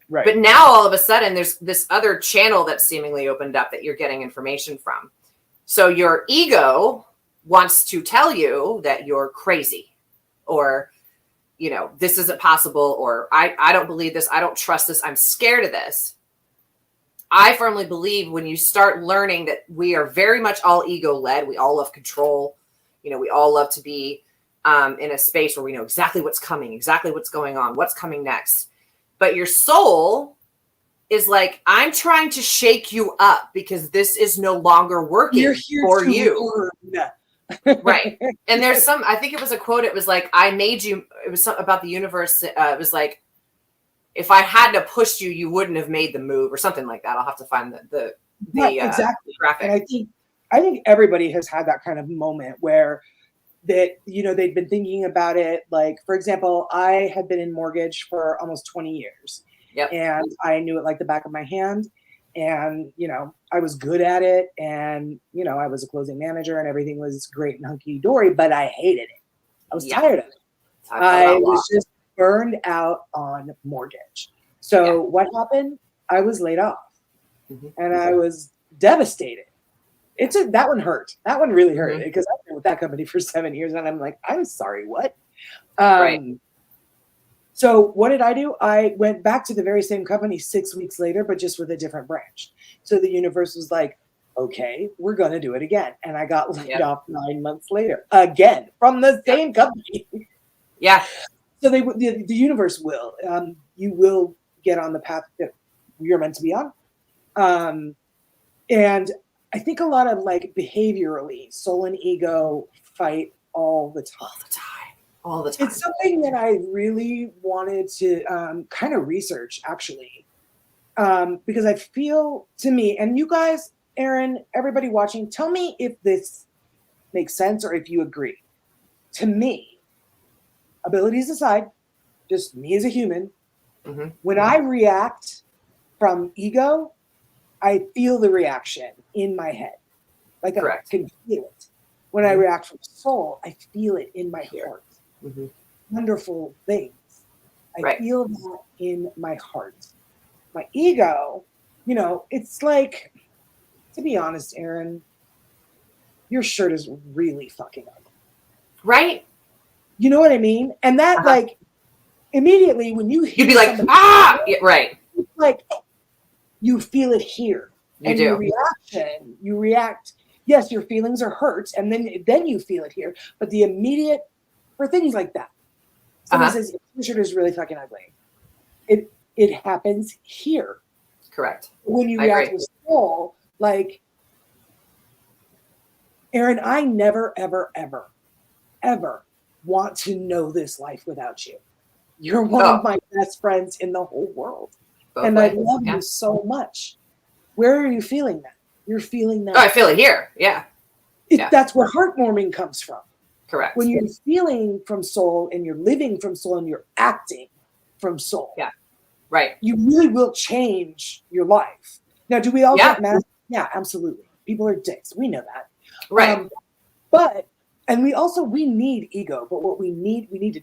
Right. But now all of a sudden there's this other channel that's seemingly opened up that you're getting information from. So your ego wants to tell you that you're crazy, or, this isn't possible, or I don't believe this. I don't trust this. I'm scared of this. I firmly believe when you start learning that we are very much all ego led, we all love control. We all love to be in a space where we know exactly what's coming, exactly what's going on, what's coming next. But your soul is like, I'm trying to shake you up because this is no longer working for you. Right. And there's I think it was a quote. It was like, I made you, it was something about the universe. It was like, if I hadn't have pushed you, you wouldn't have made the move, or something like that. I'll have to find the exactly graphic. And I think everybody has had that kind of moment where that, you know, they've been thinking about it. Like, for example, I had been in mortgage for almost 20 years. Yep. And I knew it like the back of my hand. And, you know, I was good at it. And, you know, I was a closing manager and everything was great and hunky dory, but I hated it. I was tired of it. I was just burned out on mortgage. So what happened? I was laid off and I was devastated. That one hurt. That one really hurt because I've been with that company for 7 years and I'm like, I'm sorry, what? Right. So what did I do? I went back to the very same company 6 weeks later, but just with a different branch. So the universe was like, okay, we're going to do it again. And I got laid off 9 months later, again, from the same company. Yeah. So the universe will, you will get on the path that you're meant to be on. And I think a lot of like behaviorally, soul and ego fight all the time. All the time. It's something that I really wanted to kind of research, actually, because I feel, to me, and you guys, Aaron, everybody watching, tell me if this makes sense or if you agree. To me, abilities aside, just me as a human, when I react from ego, I feel the reaction in my head. Like I can feel it. When I react from soul, I feel it in my heart. Wonderful things. I feel that in my heart. My ego, you know, it's like, to be honest, Aaron, your shirt is really fucking ugly. Right? You know what I mean? And that like immediately when you hear, you'd be like, right. It's like you feel it here. You do. Your reaction, you react. Yes, your feelings are hurt, and then you feel it here. But the immediate, for things like that, somebody says your shirt is really fucking ugly. It happens here. Correct. When you react with soul, like, Aaron, I never, ever, ever, ever want to know this life without you. You're one of my best friends in the whole world. And I love you so much. Where are you feeling that? You're feeling that. Oh, I feel it here. Yeah. That's where heartwarming comes from. Correct. When you're feeling from soul and you're living from soul and you're acting from soul. Yeah. Right. You really will change your life. Now, do we all get mad? Yeah, absolutely. People are dicks. We know that. Right. And we need ego, but what we need to,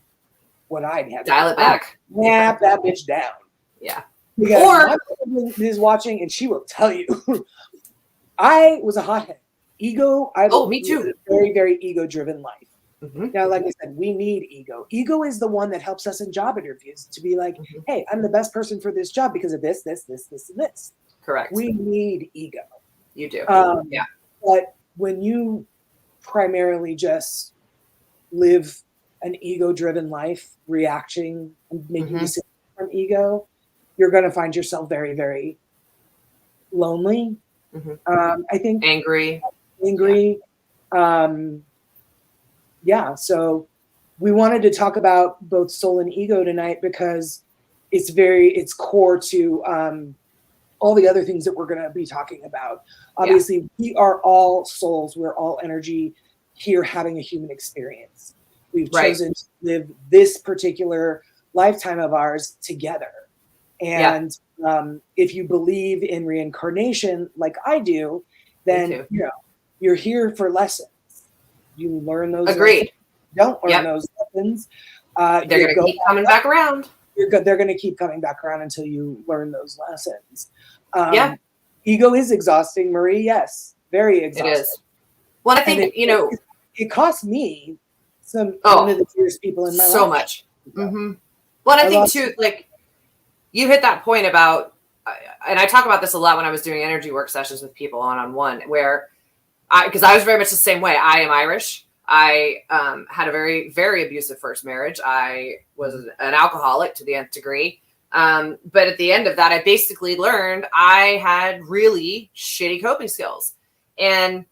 what I have dial it back. Snap that bitch down. Yeah. Because my husband is watching and she will tell you, I was a hothead. Ego. Me too. A very, very ego-driven life. Now, like I said, we need ego. Ego is the one that helps us in job interviews to be like, hey, I'm the best person for this job because of this, this, this, this, and this. Correct. We need ego. You do. But when you primarily just live an ego-driven life, reacting and making decisions from ego, you're going to find yourself very, very lonely. I think angry. So we wanted to talk about both soul and ego tonight because it's core to all the other things that we're going to be talking about. Obviously, we are all souls. We're all energy here having a human experience. We've chosen to live this particular lifetime of ours together. And if you believe in reincarnation like I do, then you're here for lessons. You learn those. Agreed. Don't learn those lessons. They're going to keep coming back around. They're going to keep coming back around until you learn those lessons. Ego is exhausting, Marie. Yes, very exhausting. It is. Well, I think it cost me one of the dearest people in my life. So much. Well, I think too, like you hit that point about, and I talk about this a lot when I was doing energy work sessions with people one-on-one, where because I was very much the same way. I am Irish. I had a very, very abusive first marriage. I was an alcoholic to the nth degree. But at the end of that, I basically learned I had really shitty coping skills. And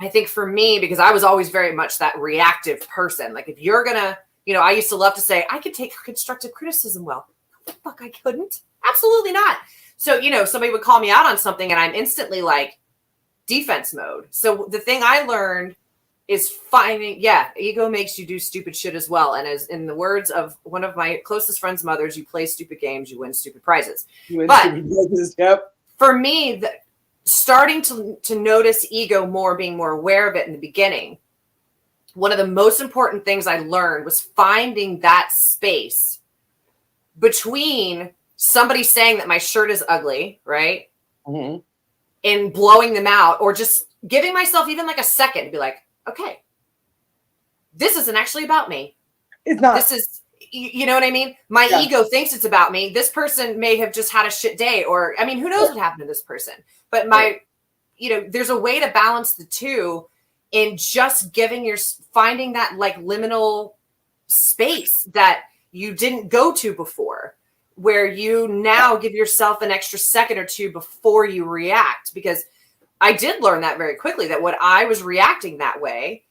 I think for me, because I was always very much that reactive person, like if you're going to, I used to love to say, I could take constructive criticism well. What the fuck, I couldn't? Absolutely not. So, somebody would call me out on something and I'm instantly like defense mode. So the thing I learned is finding, ego makes you do stupid shit as well. And as in the words of one of my closest friends' mothers, you play stupid games, you win stupid prizes. For me, starting to notice ego more, being more aware of it in the beginning, one of the most important things I learned was finding that space between somebody saying that my shirt is ugly, right? Mm-hmm. And blowing them out, or just giving myself even like a second to be like, okay, this isn't actually about me. It's not. This is, you know what I mean? My ego thinks it's about me. This person may have just had a shit day, or, who knows what happened to this person? But there's a way to balance the two in just finding that like liminal space that you didn't go to before, where you now give yourself an extra second or two before you react. Because I did learn that very quickly, that when I was reacting that way,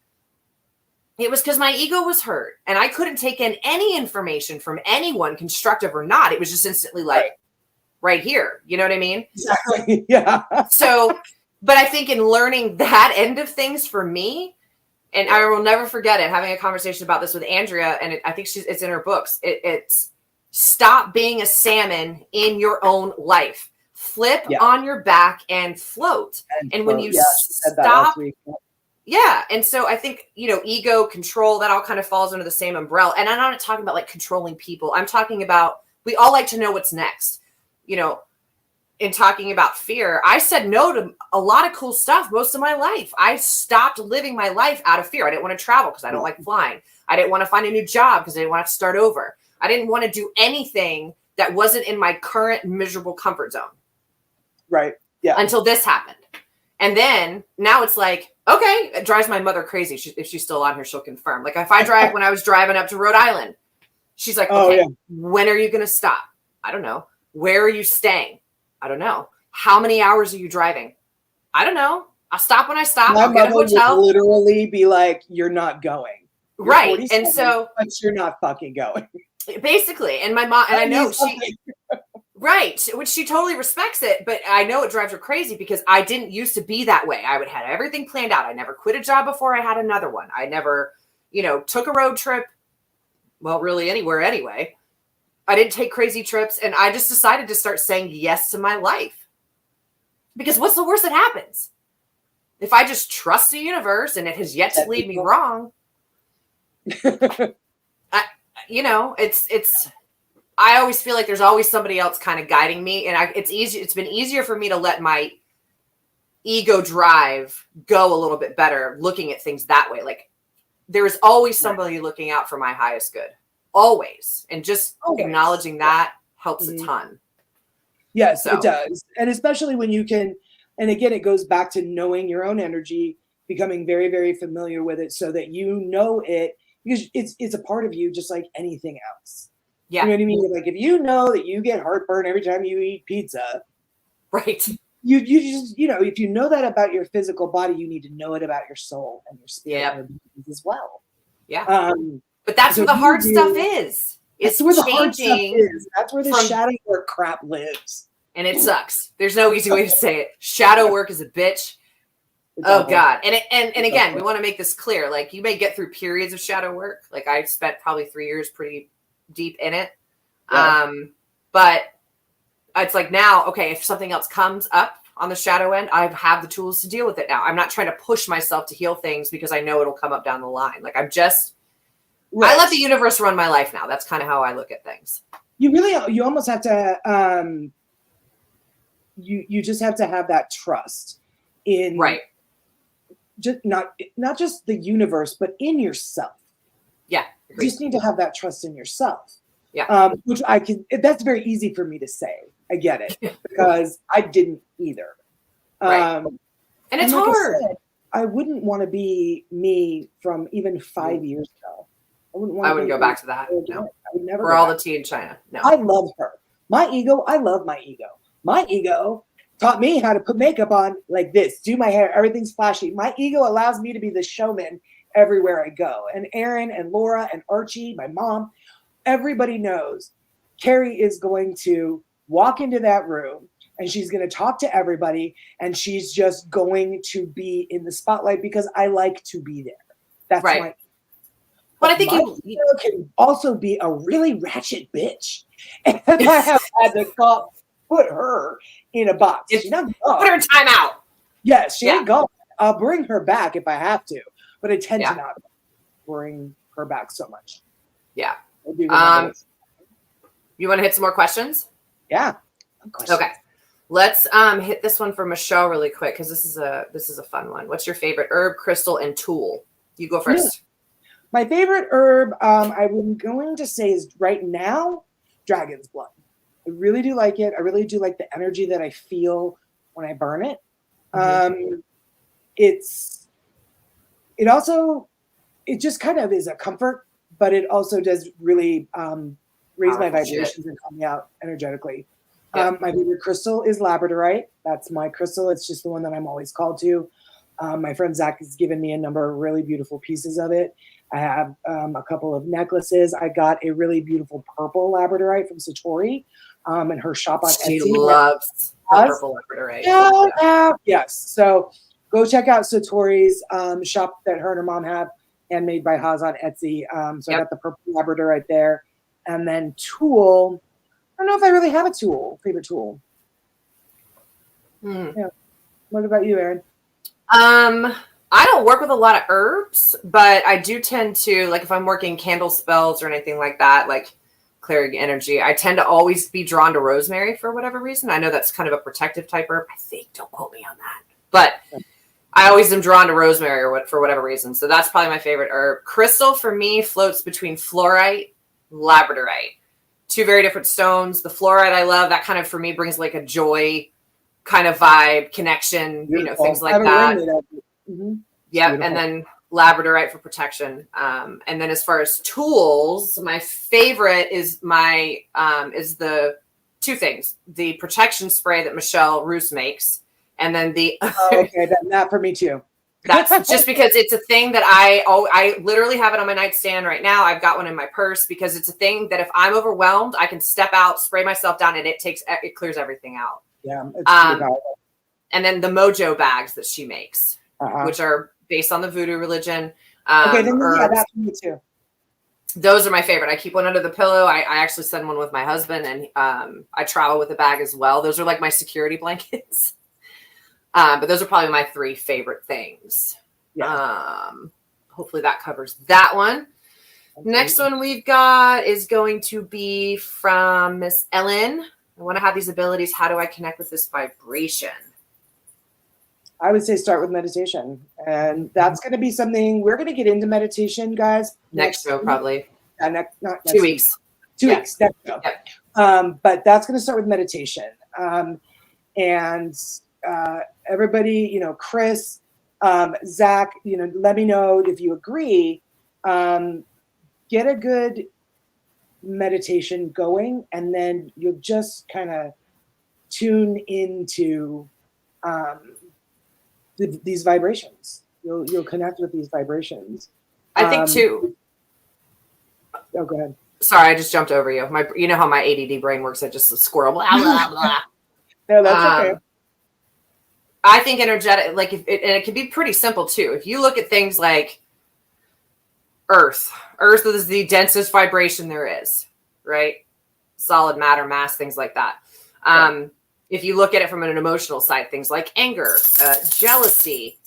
it was because my ego was hurt and I couldn't take in any information from anyone, constructive or not. It was just instantly like, right here. You know what I mean? Exactly. Yeah. So, but I think in learning that end of things for me, and I will never forget it, having a conversation about this with Andrea, and I think it's in her books. It's stop being a salmon in your own life. Flip on your back and float. And when you stop, and so I think, ego, control, that all kind of falls under the same umbrella. And I'm not talking about like controlling people. I'm talking about, we all like to know what's next. In talking about fear, I said no to a lot of cool stuff most of my life. I stopped living my life out of fear. I didn't want to travel because I don't like flying. I didn't want to find a new job because I didn't want to start over. I didn't want to do anything that wasn't in my current miserable comfort zone. Right. Yeah. Until this happened. And then now it's like, okay, it drives my mother crazy. If she's still on here, she'll confirm. Like if I drive, when I was driving up to Rhode Island, she's like, okay, when are you going to stop? I don't know. Where are you staying? I don't know. How many hours are you driving? I don't know. I'll stop when I stop. I'll get a hotel. Would literally be like, you're not going. You're right. And so, but you're not fucking going. Basically. And my mom, and I know right. Which she totally respects it, but I know it drives her crazy because I didn't used to be that way. I would have everything planned out. I never quit a job before I had another one. I never, took a road trip. Well, really anywhere anyway. I didn't take crazy trips, and I just decided to start saying yes to my life. Because what's the worst that happens? If I just trust the universe and it has yet to lead me wrong, I always feel like there's always somebody else kind of guiding me, and it's been easier for me to let my ego drive go a little bit better, looking at things that way. Like there is always somebody looking out for my highest good. Always. And just acknowledging that helps a ton. Yes, it does. And especially when you can, and again, it goes back to knowing your own energy, becoming very, very familiar with it so that you know it, because it's a part of you just like anything else. Yeah. You know what I mean? Like if you know that you get heartburn every time you eat pizza. Right. You just, if you know that about your physical body, you need to know it about your soul and your spirit as well. Yeah. But that's where the hard stuff is. That's where the hard stuff is. That's where the shadow work crap lives. And it sucks. There's no easy way to say it. Shadow work is a bitch. Oh God. And again, we want to make this clear. Like you may get through periods of shadow work. Like I spent probably 3 years pretty deep in it. Yeah. But it's like now, okay, if something else comes up on the shadow end, I have the tools to deal with it now. I'm not trying to push myself to heal things because I know it'll come up down the line. Like I'm just, I let the universe run my life now. That's kind of how I look at things. You almost have to, you just have to have that trust in, just not just the universe, but in yourself. Yeah. You just need to have that trust in yourself. Yeah. Which that's very easy for me to say. I get it because I didn't either. Right. And it's hard. I wouldn't want to be me from even 5 years ago. I wouldn't go back to that. No. I would never. For all the tea in China. No. I love her. My ego, I love my ego. My ego taught me how to put makeup on like this, do my hair, everything's flashy. My ego allows me to be the showman everywhere I go. And Aaron and Laura and Archie, my mom, everybody knows Carrie is going to walk into that room and she's going to talk to everybody and she's just going to be in the spotlight because I like to be there. That's right. my. But I think you can also be a really ratchet bitch. And I have had to put her in a box. She's not put her in timeout. Yes, she ain't gone. I'll bring her back if I have to, but I tend to not bring her back so much. Yeah. You want to hit some more questions? Yeah. Okay. Let's hit this one for Michelle really quick because this is a fun one. What's your favorite herb, crystal, and tool? You go first. Yeah. My favorite herb, I'm going to say is right now, dragon's blood. I really do like it. I really do like the energy that I feel when I burn it. Mm-hmm. It just kind of is a comfort, but it also does really raise my vibrations and calm me out energetically. Yep. My favorite crystal is labradorite. That's my crystal. It's just the one that I'm always called to. My friend Zach has given me a number of really beautiful pieces of it. I have a couple of necklaces. I got a really beautiful purple labradorite from Satori in her shop on Etsy. She loves purple labradorite. Yes. So go check out Satori's shop that her and her mom have, handmade by Haas on Etsy. So I got the purple labradorite there. And then tool. I don't know if I really have a favorite tool. Yeah. What about you, Erin? I don't work with a lot of herbs, but I do tend to, like if I'm working candle spells or anything like that, like clearing energy, I tend to always be drawn to rosemary for whatever reason. I know that's kind of a protective type herb. I think, don't quote me on that. But I always am drawn to rosemary for whatever reason. So that's probably my favorite herb. Crystal for me floats between fluorite, labradorite. Two very different stones. The fluorite I love. That kind of, for me, brings like a joy kind of vibe, connection, Beautiful. Things like that. Mm-hmm. Yep. And then labradorite for protection. And then as far as tools, my favorite is is the two things: the protection spray that Michelle Roos makes, and then the that for me too. That's just because it's a thing that I literally have it on my nightstand right now. I've got one in my purse because it's a thing that if I'm overwhelmed, I can step out, spray myself down, and it clears everything out. Yeah. It's pretty powerful. And then the Mojo bags that she makes, which are based on the voodoo religion. That's for me too. Those are my favorite. I keep one under the pillow. I actually send one with my husband, and I travel with a bag as well. Those are like my security blankets. But those are probably my three favorite things. Yeah. Hopefully that covers that one. Okay. Next one we've got is going to be from Miss Ellen. I want to have these abilities. How do I connect with this vibration? I would say start with meditation. And that's going to be something we're going to get into meditation, guys. Next show, probably. Not next 2 weeks. 2 weeks. Next show. Yep. But that's going to start with meditation. And everybody, Chris, Zach, let me know if you agree. Get a good meditation going, and then you'll just kind of tune into these vibrations. You'll connect with these vibrations. I think too. Oh, go ahead. Sorry, I just jumped over you. You know how my ADD brain works. I just squirrel. Blah, blah, blah. No, that's okay. I think energetic, and it can be pretty simple too. If you look at things like Earth is the densest vibration there is, right? Solid matter, mass, things like that. If you look at it from an emotional side, things like anger, jealousy,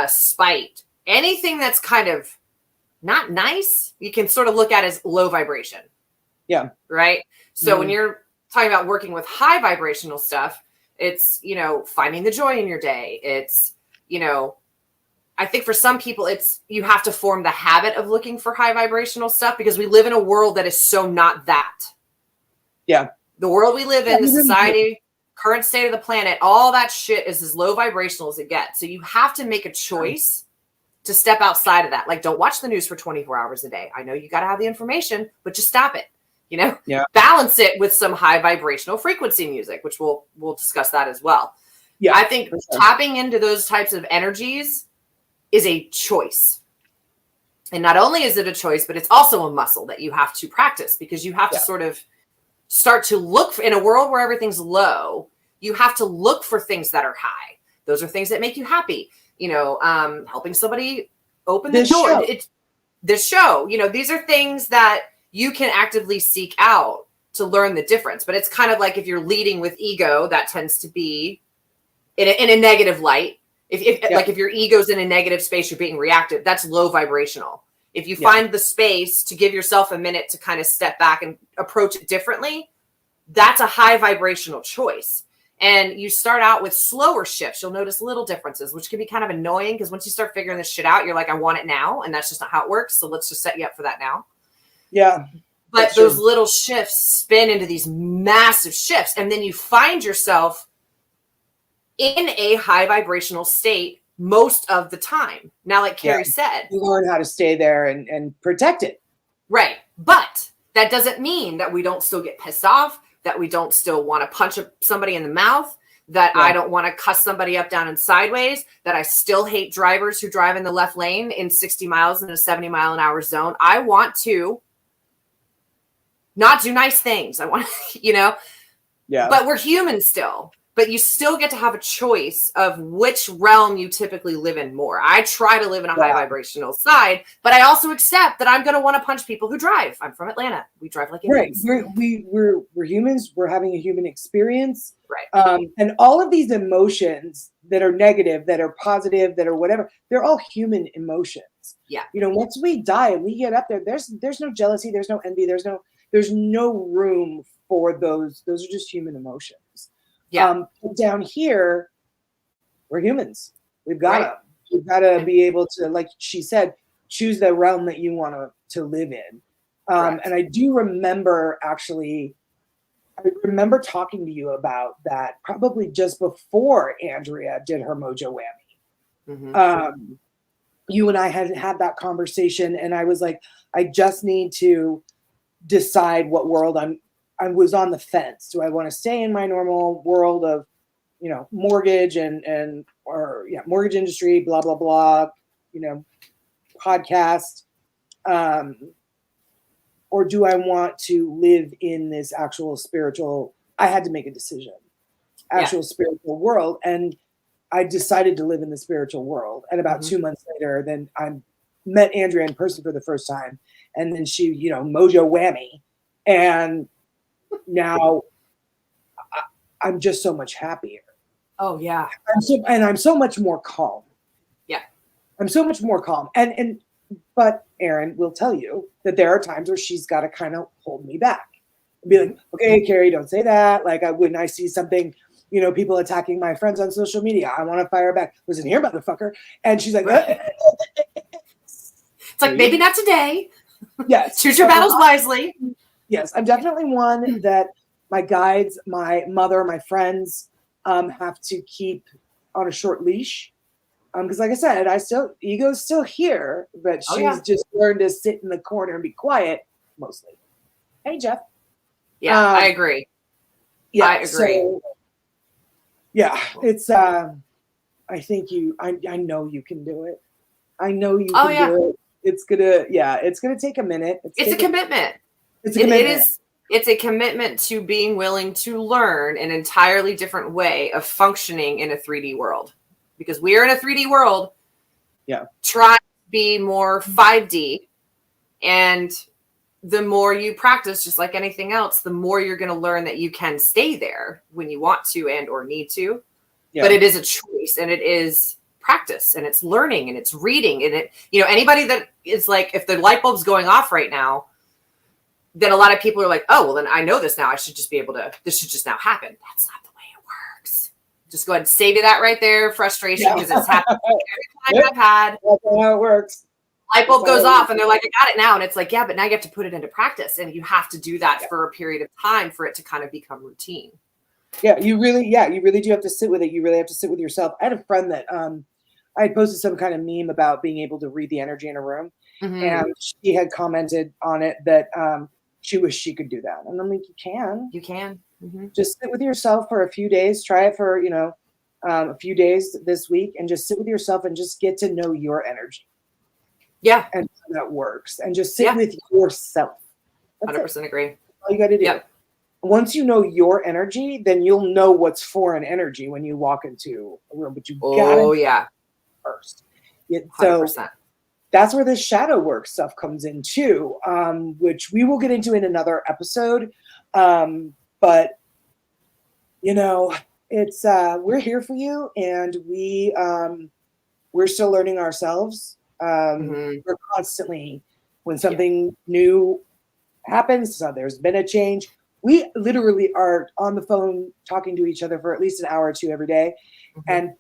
spite, anything that's kind of not nice, you can sort of look at as low vibration. Yeah. Right. So when you're talking about working with high vibrational stuff, it's, finding the joy in your day. It's, I think for some people, you have to form the habit of looking for high vibrational stuff because we live in a world that is so not that. Yeah. The world we live in, the society current state of the planet, all that shit is as low vibrational as it gets. So you have to make a choice to step outside of that. Like, don't watch the news for 24 hours a day. I know you got to have the information, but just stop it. You know, balance it with some high vibrational frequency music, which we'll discuss that as well. Yeah, I think tapping into those types of energies is a choice. And not only is it a choice, but it's also a muscle that you have to practice, because you have to sort of start to look for, in a world where everything's low, you have to look for things that are high. Those are things that make you happy. You know, helping somebody open the door. This show, you know, these are things that you can actively seek out to learn the difference. But it's kind of like if you're leading with ego, that tends to be in a negative light. Like if your ego's in a negative space, you're being reactive. That's low vibrational. If you find the space to give yourself a minute to kind of step back and approach it differently, that's a high vibrational choice. And you start out with slower shifts. You'll notice little differences, which can be kind of annoying, because once you start figuring this shit out, you're like, I want it now. And that's just not how it works. So let's just set you up for that now. Yeah. But those little shifts spin into these massive shifts. And then you find yourself in a high vibrational state most of the time. Now, like Carrie said, you learn how to stay there and protect it. Right. But that doesn't mean that we don't still get pissed off, that we don't still want to punch somebody in the mouth, that I don't want to cuss somebody up, down, and sideways, that I still hate drivers who drive in the left lane in 60 miles in a 70 mile an hour zone. I want to not do nice things. I want to, you know, but we're human still. But you still get to have a choice of which realm you typically live in more. I try to live in a high vibrational side, but I also accept that I'm going to want to punch people who drive. I'm from Atlanta. We drive like Indians. Right. We're humans. We're having a human experience. Right. And all of these emotions that are negative, that are positive, that are whatever, they're all human emotions. Yeah. You know, once we die and we get up there, there's no jealousy, there's no envy, there's no room for those. Those are just human emotions. Yeah. Down here, we're humans. We've got to be able to, like she said, choose the realm that you want to live in. And I do remember I remember talking to you about that probably just before Andrea did her Mojo Whammy. Mm-hmm. You and I had that conversation, and I was like, I just need to decide what world I was on the fence. Do I want to stay in my normal world of, you know, mortgage mortgage industry, blah, blah, blah, you know, podcast, or do I want to live in this actual spiritual, I had to make a decision, spiritual world. And I decided to live in the spiritual world. And about 2 months later, then I met Andrea in person for the first time. And then she, you know, Mojo Whammy. And now I'm just so much happier. Oh yeah. I'm so much more calm. Yeah. I'm so much more calm. But Erin will tell you that there are times where she's got to kind of hold me back and be like, okay, Carrie, don't say that. Like when I see something, you know, people attacking my friends on social media, I want to fire back. Listen here, motherfucker. And she's like, it's like, maybe not today. Yes. Choose your battles wisely. Yes, I'm definitely one that my guides, my mother, my friends have to keep on a short leash. Because like I said, ego's still here, but she's just learned to sit in the corner and be quiet mostly. Hey, Jeff. Yeah, I agree. Yeah, I agree. So, yeah, it's, I think I know you can do it. I know you can do it. It's gonna take a minute. It's a commitment. It's a commitment to being willing to learn an entirely different way of functioning in a 3D world, because we are in a 3D world. Yeah. Try to be more 5D, and the more you practice, just like anything else, the more you're going to learn that you can stay there when you want to and or need to. Yeah. But it is a choice, and it is practice, and it's learning, and it's reading, and it, you know, anybody that is like, if the light bulb's going off right now, then a lot of people are like, oh, well, then I know this now. I should just be able to, this should just now happen. That's not the way it works. Just go ahead and save you that right there. Frustration, because it's happened every time I've had. That's how it works. Light bulb goes off and they're like, I got it now. And it's like, yeah, but now you have to put it into practice. And you have to do that for a period of time for it to kind of become routine. you really do have to sit with it. You really have to sit with yourself. I had a friend that I had posted some kind of meme about being able to read the energy in a room, and she had commented on it that she wished she could do that. And I'm like, you can. Just sit with yourself for a few days. Try it for a few days this week, and just sit with yourself and just get to know your energy. Yeah, and how that works, and just sit with yourself. 100% agree. All you got to do. Yep. Once you know your energy, then you'll know what's foreign energy when you walk into a room. But you gotta first. So 100%. That's where the shadow work stuff comes in too, which we will get into in another episode. But it's we're here for you, and we're still learning ourselves. We're constantly, when something new happens, so there's been a change, we literally are on the phone talking to each other for at least an hour or two every day. And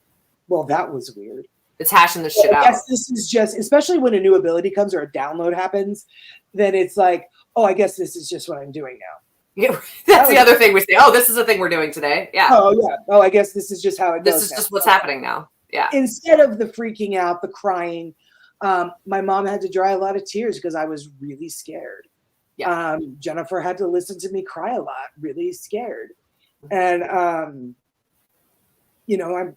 well, that was weird. It's hashing the shit out. I guess this is just, especially when a new ability comes or a download happens, then it's like, oh, I guess this is just what I'm doing now. Yeah, that's the other thing we say. Oh, this is the thing we're doing today. Yeah. Oh, yeah. Oh, I guess this is just how it goes. This is just what's happening now. Yeah. Instead of the freaking out, the crying, my mom had to dry a lot of tears because I was really scared. Yeah. Jennifer had to listen to me cry a lot, really scared. And, I'm,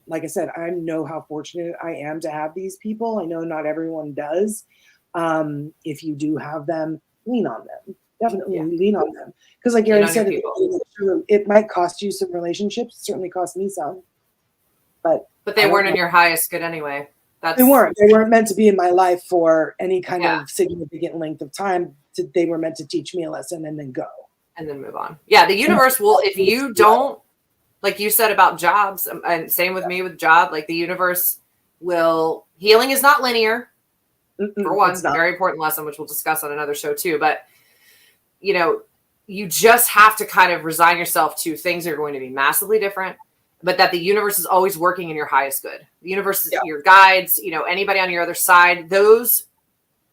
like I said, I know how fortunate I am to have these people. I know not everyone does. If you do have them, lean on them. Definitely lean on them. Because like Erin said, it might cost you some relationships. It certainly cost me some. But they weren't in your highest good anyway. They weren't meant to be in my life for any kind of significant length of time. They were meant to teach me a lesson and then go. And then move on. Yeah, the universe will, if you don't, like you said about jobs, and same with me with job, like the universe will, healing is not linear. For one, it's a very important lesson, which we'll discuss on another show too. But, you just have to kind of resign yourself to things are going to be massively different, but that the universe is always working in your highest good. The universe, your guides, anybody on your other side, those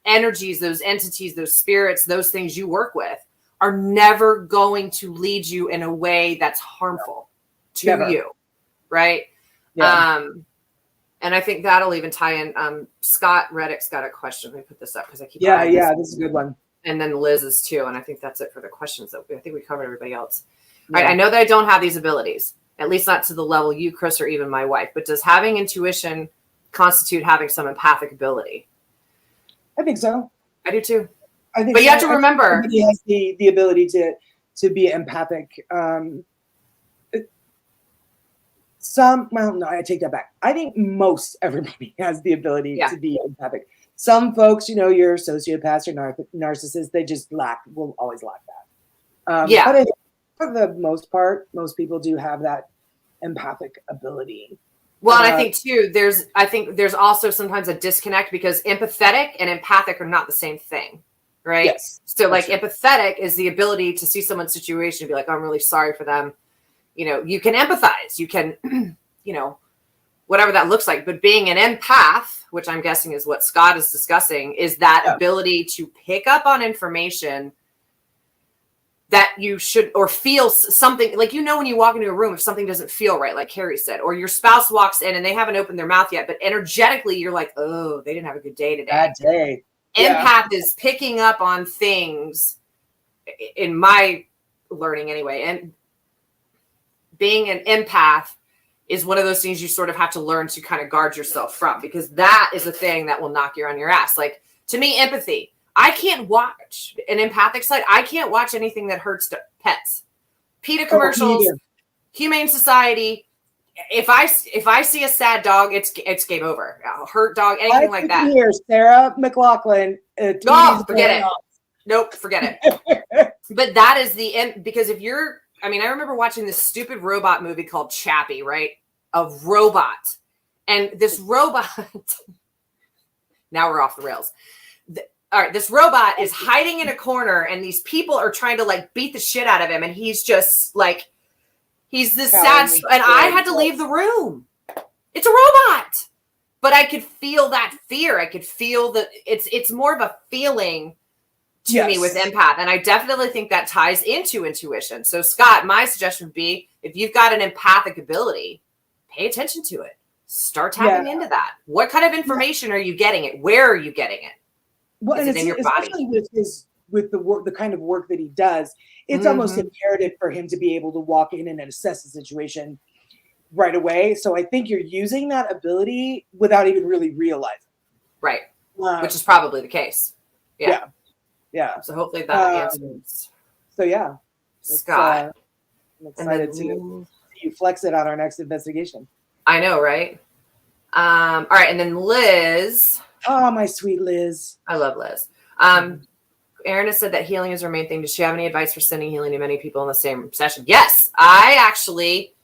energies, those entities, those spirits, those things you work with are never going to lead you in a way that's harmful to you. Right. Yeah. And I think that'll even tie in. Scott Reddick's got a question. Let me put this up because I keep. Yeah. This is a good one. And then Liz's too. And I think that's it for the questions that I think we covered everybody else. Yeah. All right. I know that I don't have these abilities, at least not to the level you, Chris, or even my wife, but does having intuition constitute having some empathic ability? I think so. I do too. But you have to remember, everybody has the ability to be empathic. I take that back. I think most everybody has the ability to be empathic. Some folks, you're sociopaths or narcissists, they just will always lack that. But I think for the most part, most people do have that empathic ability. Well, and I think too, there's also sometimes a disconnect because empathetic and empathic are not the same thing, right? Yes. So like empathetic is the ability to see someone's situation and be like, oh, I'm really sorry for them. You can empathize, you can, whatever that looks like. But being an empath, which I'm guessing is what Scott is discussing, is that ability to pick up on information that you should, or feel something like, when you walk into a room, if something doesn't feel right, like Carrie said, or your spouse walks in and they haven't opened their mouth yet, but energetically you're like, oh, they didn't have a good day today. Bad day. Empath is picking up on things, in my learning anyway. And being an empath is one of those things you sort of have to learn to kind of guard yourself from, because that is a thing that will knock you on your ass. Like, to me, empathy, I can't watch an empathic side. I can't watch anything that hurts pets. PETA commercials, Humane Society. If I see a sad dog, it's game over. A hurt dog, anything like that. Here, Sarah McLachlan. Forget it. Nope, forget it. But that is the end, because if you're, I remember watching this stupid robot movie called Chappie, right? A robot. And this robot, now we're off the rails. All right, this robot is hiding in a corner and these people are trying to like beat the shit out of him. And he's just like, he's this sad, and I had to leave the room. It's a robot. But I could feel that fear. I could feel that it's more of a feeling to me with empath. And I definitely think that ties into intuition. So Scott, my suggestion would be, if you've got an empathic ability, pay attention to it. Start tapping into that. What kind of information are you getting it? Where are you getting it? Well, Is and it in your body? with the work, the kind of work that he does, it's almost imperative for him to be able to walk in and assess the situation right away. So I think you're using that ability without even really realizing. Right. Which is probably the case. Yeah. So hopefully that answers. So yeah. Scott. I'm excited to see you flex it on our next investigation. I know, right? All right. And then Liz. Oh, my sweet Liz. I love Liz. Erin has said that healing is her main thing. Does she have any advice for sending healing to many people in the same session? Yes. I actually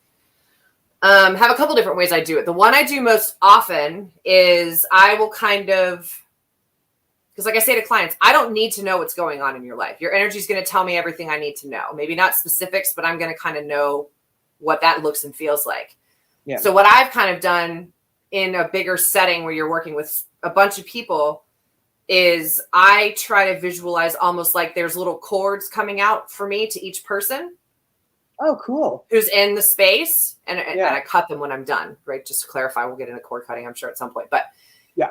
have a couple different ways I do it. The one I do most often is I will kind of, because like I say to clients, I don't need to know what's going on in your life. Your energy is going to tell me everything I need to know. Maybe not specifics, but I'm going to kind of know what that looks and feels like. Yeah. So what I've kind of done in a bigger setting where you're working with a bunch of people is I try to visualize almost like there's little cords coming out for me to each person. Oh, cool. Who's in the space. And I cut them when I'm done, right? Just to clarify, we'll get into cord cutting, I'm sure, at some point. But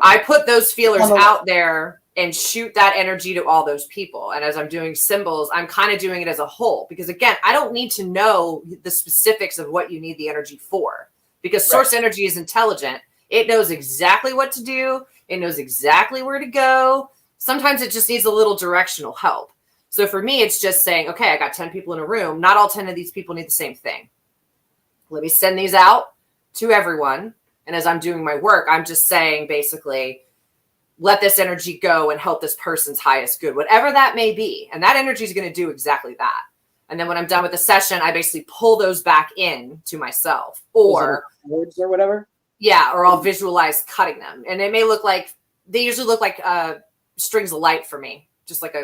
I put those feelers out there and shoot that energy to all those people. And as I'm doing symbols, I'm kind of doing it as a whole. Because again, I don't need to know the specifics of what you need the energy for. Because source energy is intelligent. It knows exactly what to do. It knows exactly where to go. Sometimes it just needs a little directional help. So for me, it's just saying, okay, I got 10 people in a room. Not all 10 of these people need the same thing. Let me send these out to everyone. And as I'm doing my work, I'm just saying, basically, let this energy go and help this person's highest good, whatever that may be. And that energy is going to do exactly that. And then when I'm done with the session, I basically pull those back in to myself, or words or whatever. Yeah. Or I'll visualize cutting them. And it may look like, they usually look like strings of light for me, just like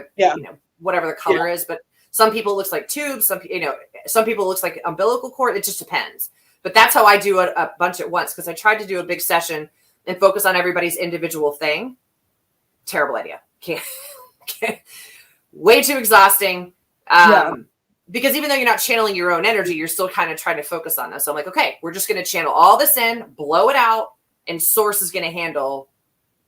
whatever the color is. But some people it looks like tubes. Some people it looks like umbilical cord. It just depends. But that's how I do a bunch at once. Because I tried to do a big session and focus on everybody's individual thing. Terrible idea. Can't. Way too exhausting. Because even though you're not channeling your own energy, you're still kind of trying to focus on this. So I'm like, okay, we're just going to channel all this in, blow it out, and source is going to handle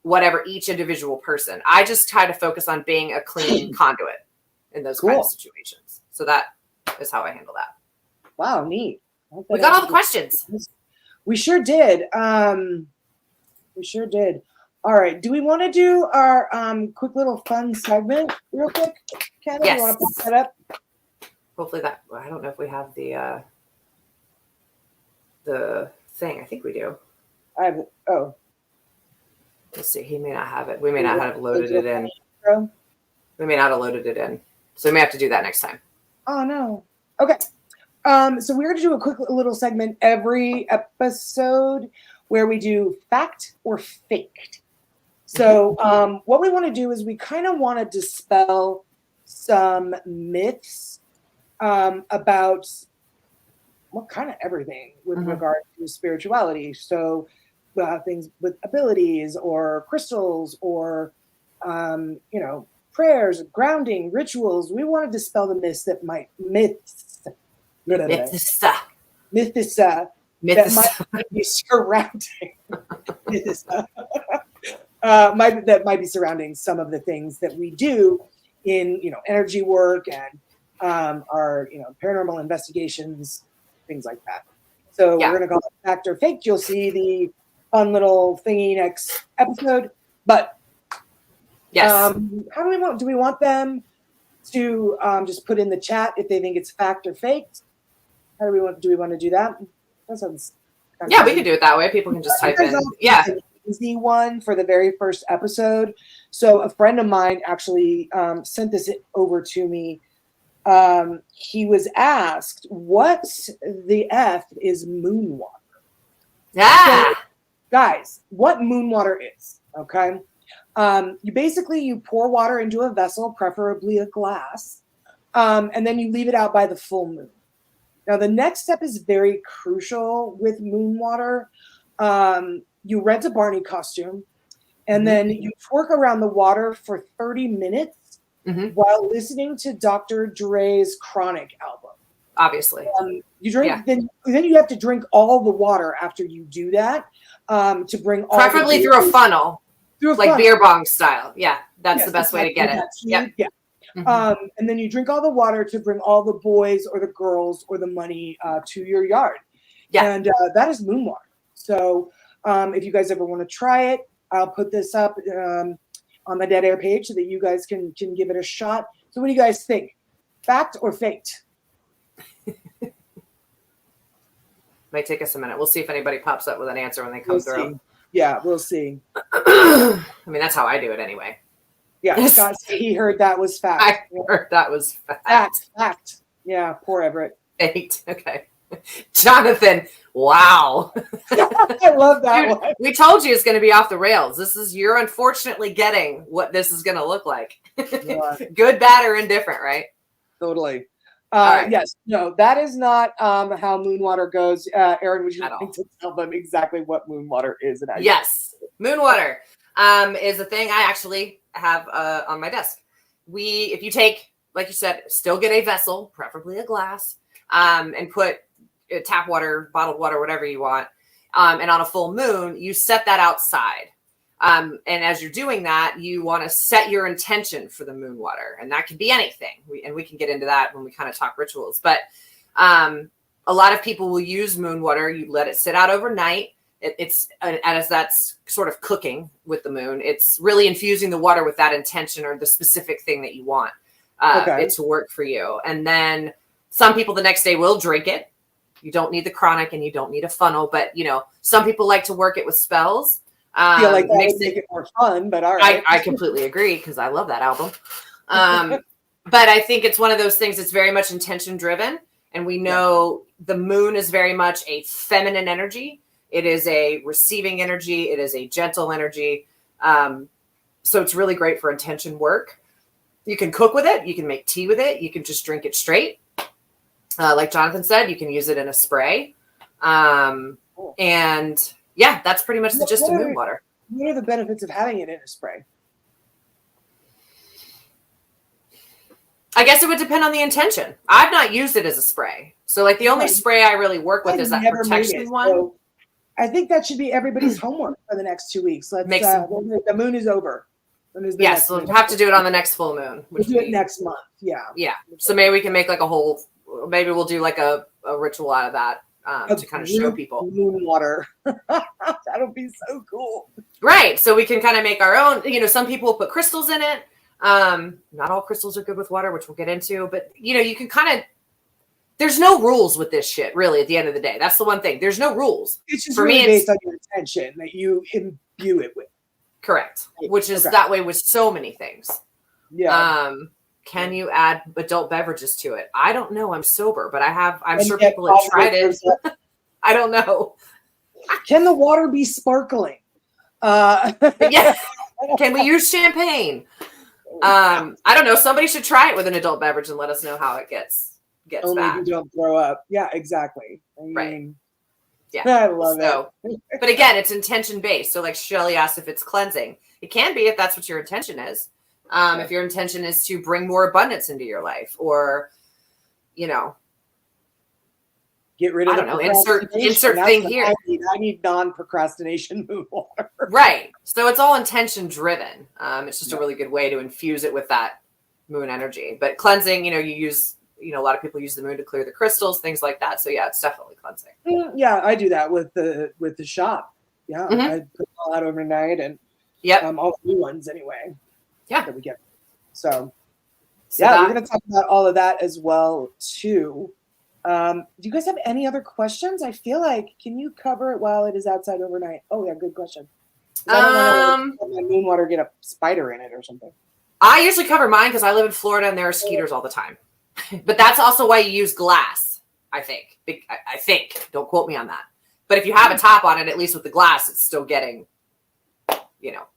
whatever each individual person. I just try to focus on being a clean conduit in those kind of situations. So that is how I handle that. Wow, neat. We got all the questions. We sure did. All right. Do we want to do our quick little fun segment real quick? Candace, yes. You want to put that up? Hopefully that, I don't know if we have the thing. I think we do. I have it. Oh. Let's see. He may not have it. We may not have loaded it in. We may not have loaded it in. So we may have to do that next time. Oh, no. Okay. So we're going to do a quick little segment every episode where we do fact or faked. So what we want to do is we kind of want to dispel some myths about kind of everything with regard to spirituality. So things with abilities or crystals or, prayers, grounding, rituals. We want to dispel the myths that might be surrounding that might be surrounding some of the things that we do in energy work and our paranormal investigations, things like that. So we're going to call it fact or fake. You'll see the fun little thingy next episode. But yes, how do we want them to just put in the chat if they think it's fact or faked? How do we want to do that? That sounds we can do it that way. People can just type in. Yeah. An easy one for the very first episode. So a friend of mine actually sent this over to me. He was asked, what the F is moon water? Yeah. So, guys, what moon water is, okay? You pour water into a vessel, preferably a glass, and then you leave it out by the full moon. Now, the next step is very crucial with moon water. You rent a Barney costume, and then you twerk around the water for 30 minutes while listening to Dr. Dre's Chronic album. Obviously. You drink, then you have to drink all the water after you do that to bring all preferably through a funnel. Like beer bong style. Yeah, that's the best way to get it. Yep. Yeah. And then you drink all the water to bring all the boys or the girls or the money to your yard. Yeah. And that is moon water. So if you guys ever want to try it, I'll put this up on the Dead Air page so that you guys can give it a shot. So what do you guys think? Fact or faked? Might take us a minute. We'll see if anybody pops up with an answer when they come through. See. Yeah, we'll see. I mean, that's how I do it anyway. Yeah, Scott, he heard that was fact. I heard that was fact. Fact. Yeah, poor Everett. Faked. Okay. Jonathan, wow. I love that Dude, one. we told you it's going to be off the rails. You're unfortunately getting what this is going to look like. Yeah. Good, bad, or indifferent, right? Totally. Right. Yes, no, that is not how moon water goes. Aaron, would you like to tell them exactly what moon water is? And yes, moon water is a thing I actually have on my desk. If you take, like you said, still get a vessel, preferably a glass, and put tap water, bottled water, whatever you want, and on a full moon, you set that outside. And as you're doing that, you want to set your intention for the moon water. And that can be anything. We can get into that when we kind of talk rituals. But a lot of people will use moon water. You let it sit out overnight. As that's sort of cooking with the moon, it's really infusing the water with that intention or the specific thing that you want it to work for you. And then some people the next day will drink it. You don't need the chronic and you don't need a funnel. But, some people like to work it with spells. I feel like that would make it more fun, but all right. I completely agree because I love that album. But I think it's one of those things that's very much intention driven. And we know the moon is very much a feminine energy. It is a receiving energy. It is a gentle energy. So it's really great for intention work. You can cook with it. You can make tea with it. You can just drink it straight. Like Jonathan said, you can use it in a spray. And yeah, that's pretty much the gist of moon water. What are the benefits of having it in a spray? I guess it would depend on the intention. I've not used it as a spray. So like the only spray I really work with is that protection one. So I think that should be everybody's homework for the next 2 weeks. The moon is over. Yes, we'll have to do it on the next full moon. We'll do it next month. Yeah. Yeah. So maybe we can make like maybe we'll do like a ritual out of that. To kind of show people moon water. That'll be so cool. Right. So we can kind of make our own, some people put crystals in it. Not all crystals are good with water, which we'll get into, but you can kind of, there's no rules with this shit really at the end of the day. That's the one thing. There's no rules. It's just really based on your intention that you imbue it with. Correct. Which is that way with so many things. Yeah. Can you add adult beverages to it? I don't know. I'm sober, but I'm sure people have tried it. I don't know. Can the water be sparkling? Yeah. Can we use champagne? I don't know. Somebody should try it with an adult beverage and let us know how it gets Only back. You don't throw up. Yeah, exactly. Right. Yeah. I love it. But again, it's intention based. So like Shelly asked if it's cleansing. It can be if that's what your intention is. If your intention is to bring more abundance into your life or, get rid of insert thing here. I need non-procrastination moon water. Right. So it's all intention driven. It's just a really good way to infuse it with that moon energy. But cleansing, you use, a lot of people use the moon to clear the crystals, things like that. So yeah, it's definitely cleansing. Yeah, I do that with the shop. Yeah, I put it all out overnight and all the new ones anyway. Yeah. That we get. So we're going to talk about all of that as well too. Do you guys have any other questions? I feel like, can you cover it while it is outside overnight? Oh yeah, good question. I don't want my moon water get a spider in it or something. I usually cover mine because I live in Florida and there are skeeters all the time. But that's also why you use glass, I think. I think. Don't quote me on that. But if you have a top on it, at least with the glass, it's still getting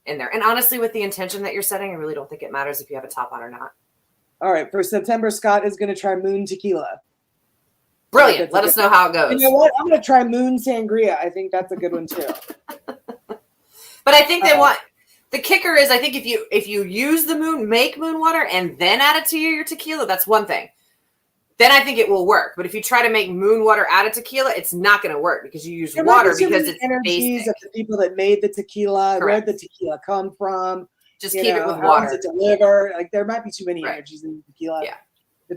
in there. And honestly, with the intention that you're setting, I really don't think it matters if you have a top on or not. All right. For September, Scott is going to try moon tequila. Brilliant. Let us know how it goes. You know what? I'm going to try moon sangria. I think that's a good one too. But I think The kicker is, I think if you use make moon water and then add it to your tequila, that's one thing. Then I think it will work. But if you try to make moon water out of tequila, it's not going to work because you use water because it's energies basic. of the people that made the tequila. Correct. Where did the tequila come from? Just keep it with how water. does it deliver? Like there might be too many Right. energies in tequila. Yeah.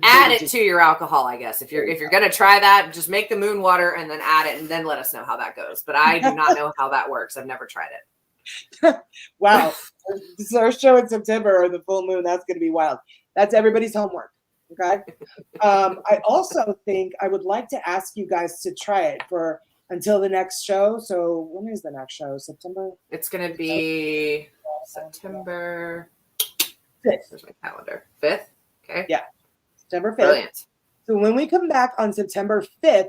Add it to your alcohol, I guess. If you're going to try that, just make the moon water and then add it and then let us know how that goes. But I do not know how that works. I've never tried it. Wow. This is our show in September or the full moon. That's going to be wild. That's everybody's homework. Okay. I also think I would like to ask you guys to try it for until the next show. So when is the next show? September? It's going to be September 5th. There's my calendar. 5th. Okay. Yeah. September 5th. Brilliant. So when we come back on September 5th,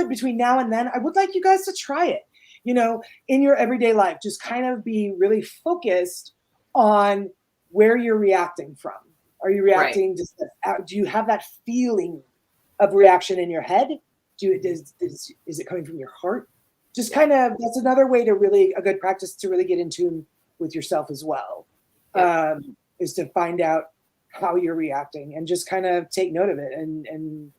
between now and then, I would like you guys to try it. In your everyday life, just kind of be really focused on where you're reacting from. Are you reacting? Do you have that feeling of reaction in your head? Is it coming from your heart? Just kind of, that's another way a good practice to really get in tune with yourself as well, is to find out how you're reacting and just kind of take note of it and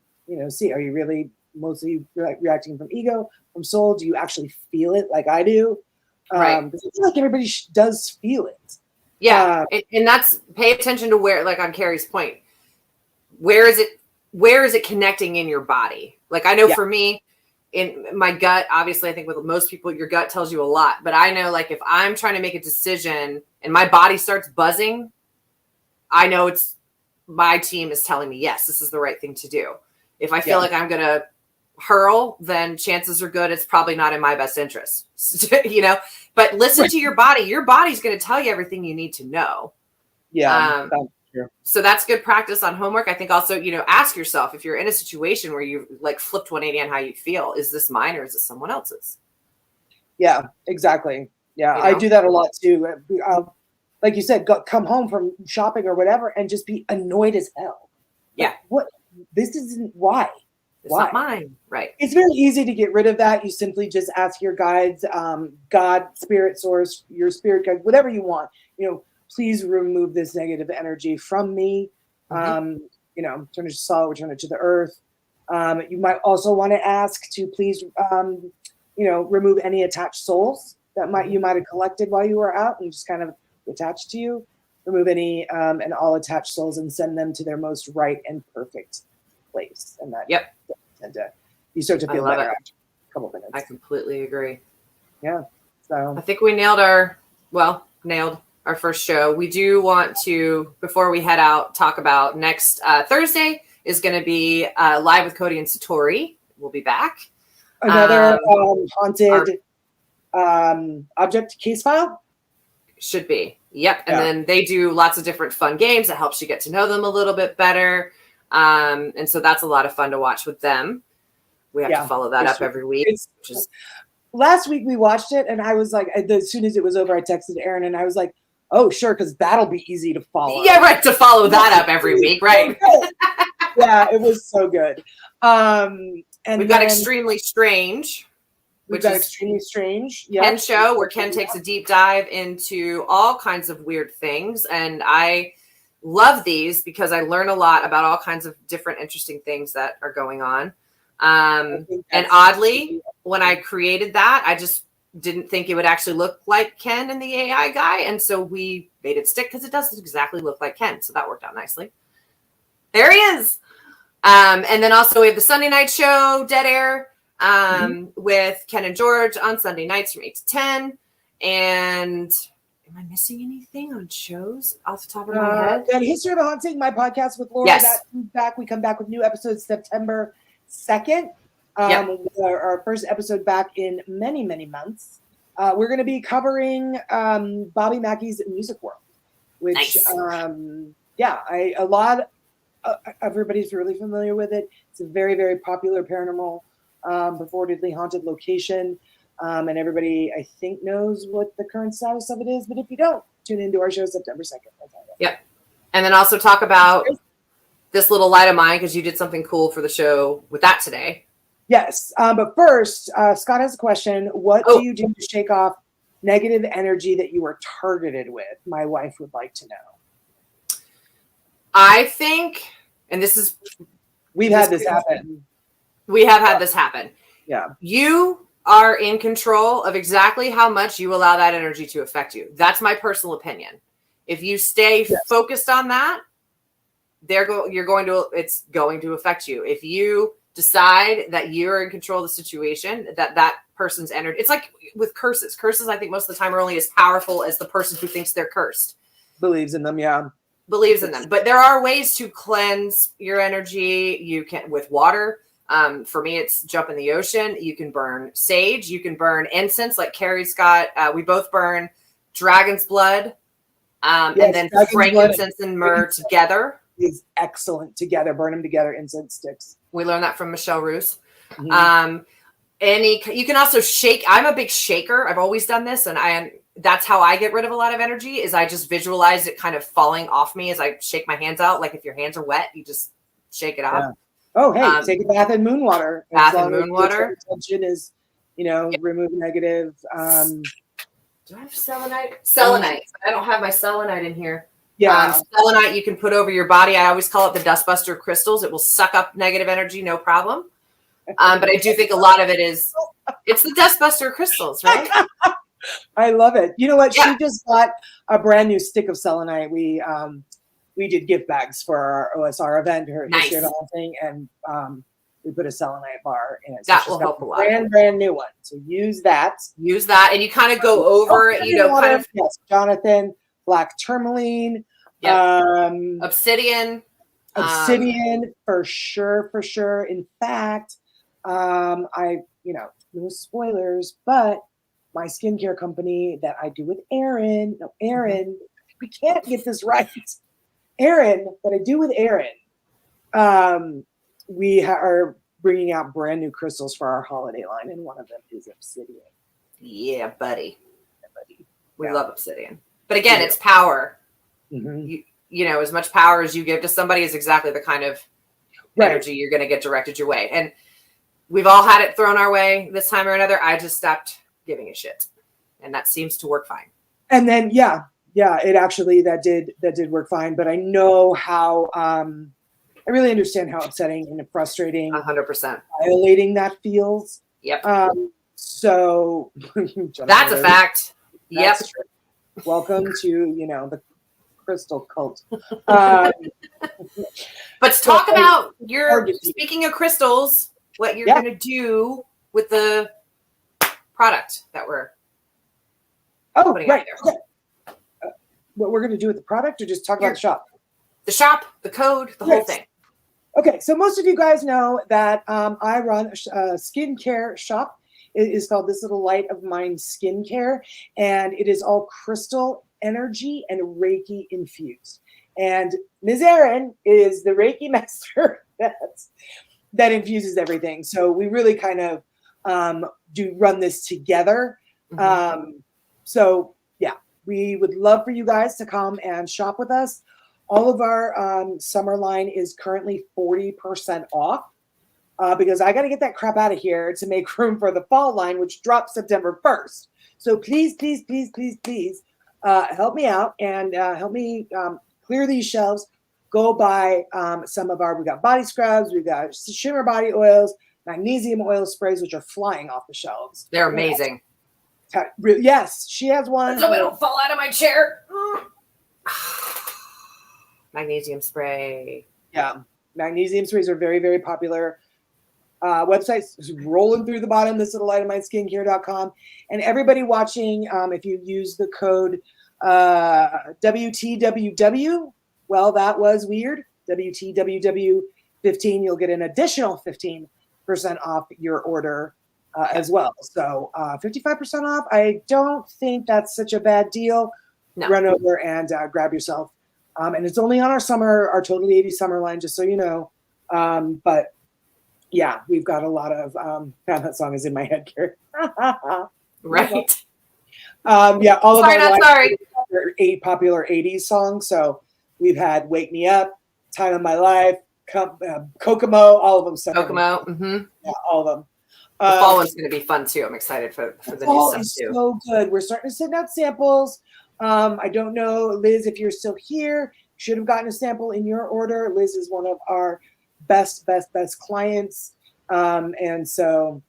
see, are you really mostly reacting from ego, from soul? Do you actually feel it like I do? Right. Because I feel like everybody does feel it. Yeah. And that's, pay attention to where, like on Carrie's point, where is it connecting in your body? Like I know for me, in my gut, obviously I think with most people, your gut tells you a lot, but I know like if I'm trying to make a decision and my body starts buzzing, I know my team is telling me, yes, this is the right thing to do. If I feel like I'm going to hurl, then chances are good it's probably not in my best interest, but listen to your body. Your body's going to tell you everything you need to know. Yeah. So that's good practice on homework. I think also, ask yourself if you're in a situation where you like flipped 180 on how you feel, is this mine or is it someone else's? Yeah, exactly. Yeah. I do that a lot too. Like you said, come home from shopping or whatever and just be annoyed as hell. Yeah. Like, what? This isn't why. It's not mine. Right. It's very easy to get rid of that. You simply just ask your guides, God, spirit source, your spirit guide, whatever you want, please remove this negative energy from me. Turn it to solid, return it to the earth. You might also want to ask to please, remove any attached souls that you might have collected while you were out and just kind of attached to you. Remove any and all attached souls and send them to their most right and perfect place. And that you start to feel better after a couple minutes. I completely agree. Yeah. So I think we nailed our first show. We do want to, before we head out, talk about next Thursday is going to be live with Cody and Satori. We'll be back. Another haunted object case file? Should be. Yep. And then they do lots of different fun games that helps you get to know them a little bit better. And so that's a lot of fun to watch with them. We have to follow that up every week. Last week we watched it and I was like, as soon as it was over, I texted Aaron and I was like, oh, sure, because that'll be easy to follow. Yeah, right. To follow that up every week, right? Yeah, it was so good. And we've got Extremely Strange. We've got Extremely Strange. Yeah. Ken show where Ken takes a deep dive into all kinds of weird things. And I love these because I learn a lot about all kinds of different interesting things that are going on. And oddly, when I created that, I just didn't think it would actually look like Ken and the AI guy. And so we made it stick because it doesn't exactly look like Ken. So that worked out nicely. There he is. And then also we have the Sunday night show, Dead Air, with Ken and George on Sunday nights from 8 to 10. And am I missing anything on shows off the top of my head? And History of the Haunting, my podcast with Laura. Yes. We come back with new episodes September 2nd. Our first episode back in many, many months. We're going to be covering Bobby Mackey's Music World, which, everybody's really familiar with it. It's a very, very popular paranormal, purportedly haunted location. And everybody, I think, knows what the current status of it is. But if you don't, tune into our show September 2nd. Yep. And then also talk about this little light of mine because you did something cool for the show with that today. Yes. But first, Scott has a question. What do you do to shake off negative energy that you were targeted with? My wife would like to know. I think, and this is, We've had this happen. we have had this happen. Yeah. You are in control of exactly how much you allow that energy to affect you. That's my personal opinion. If you stay focused on that, it's going to affect you. If you decide that you're in control of the situation, that person's energy, it's like with curses. Curses, I think most of the time are only as powerful as the person who thinks they're cursed. Believes in them, yeah. Believes in them. But there are ways to cleanse your energy. You can with water. For me, it's jump in the ocean. You can burn sage. You can burn incense like Carrie's got. We both burn dragon's blood. And then frankincense and myrrh together. Is excellent together. Burn them together, incense sticks. We learned that from Michelle Roos. Mm-hmm. You can also shake. I'm a big shaker. I've always done this, and that's how I get rid of a lot of energy. Is I just visualize it kind of falling off me as I shake my hands out. Like if your hands are wet, you just shake it off. Yeah. Oh, hey, take a bath in moon water. Bath in moon water. Attention is, remove negative. Do I have selenite? Selenite. I don't have my selenite in here. Yeah. Selenite you can put over your body. I always call it the dustbuster of crystals. It will suck up negative energy, no problem. But I do think a lot of it's the dustbuster of crystals, right? I love it. You know what? Yeah. She just got a brand new stick of selenite. We did gift bags for our OSR event, nice. The whole thing, and we put a selenite bar in it. So that will help a lot. Brand new one. So use that. And you kind of go over, kind of. Yes, Jonathan, black tourmaline, obsidian. Obsidian for sure. In fact, no spoilers, but my skincare company that I do with Erin, we can't get this right. Erin, that I do with Erin, we are bringing out brand new crystals for our holiday line, and one of them is obsidian. Yeah, buddy. We love obsidian. But again, it's power. Mm-hmm. As much power as you give to somebody is exactly the kind of energy you're going to get directed your way. And we've all had it thrown our way this time or another. I just stopped giving a shit. And that seems to work fine. And then, it actually, that did work fine. But I know how, I really understand how upsetting and frustrating 100% violating that feels. Yep. So that's a fact. Yep. True. Welcome to, the crystal cult. But talk about speaking of crystals, what you're going to do with the product that we're putting out there. Okay. What we're going to do with the product, or just talk about the shop? The shop, the code, the whole thing. Okay, so most of you guys know that I run a skincare shop. It is called This Little Light of Mine Skincare, and it is all crystal energy and Reiki infused. And Ms. Erin is the Reiki master that infuses everything. So we really kind of do run this together. Mm-hmm. We would love for you guys to come and shop with us. All of our summer line is currently 40% off because I got to get that crap out of here to make room for the fall line, which drops September 1st. So please help me out and help me clear these shelves. Go buy we got body scrubs, we got shimmer body oils, magnesium oil sprays, which are flying off the shelves. They're amazing. Yes, she has one. So I don't fall out of my chair. Magnesium spray. Yeah, magnesium sprays are very, very popular. Websites rolling through the bottom, thislittlelightofmineskincare.com. And everybody watching, if you use the code WTWW, well, that was weird. WTWW 15, you'll get an additional 15% off your order as well. So 55% off. I don't think that's such a bad deal. No. Run over and grab yourself. And it's only on our Totally 80 summer line, just so you know. But yeah, we've got a lot of that song is in my head, Carrie. Right. All of our eight popular 80s songs. So we've had Wake Me Up, Time of My Life, Kokomo, all of them. Kokomo. Mm-hmm. Yeah, all of them. The fall one's going to be fun too. I'm excited for the new stuff too. So good. We're starting to send out samples. I don't know, Liz, if you're still here. Should have gotten a sample in your order. Liz is one of our best clients. And so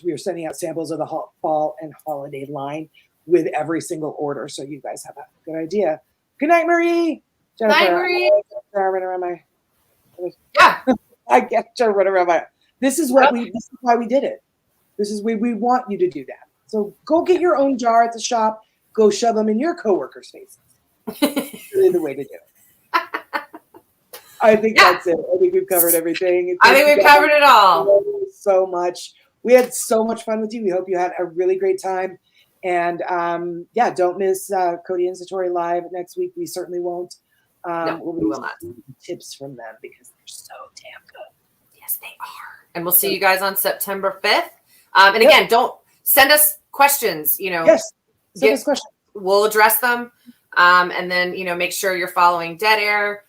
we are sending out samples of the fall and holiday line with every single order. So you guys have a good idea. Good night, Marie. Jennifer, night, Marie. I run around my. Yeah. I get to run around my. This is why we did it. This is we want you to do that. So go get your own jar at the shop. Go shove them in your coworkers' faces. That's really the way to do it. I think that's it. I think we've covered everything. I think we've covered it all. So much. We had so much fun with you. We hope you had a really great time. And don't miss Cody and Satori Live next week. We certainly won't. No, we will not. Tips from them because they're so damn good. Yes, they are. And we'll see you guys on September 5th. And again, don't send us questions. Yes. Send us questions. We'll address them. And then, make sure you're following Dead Air.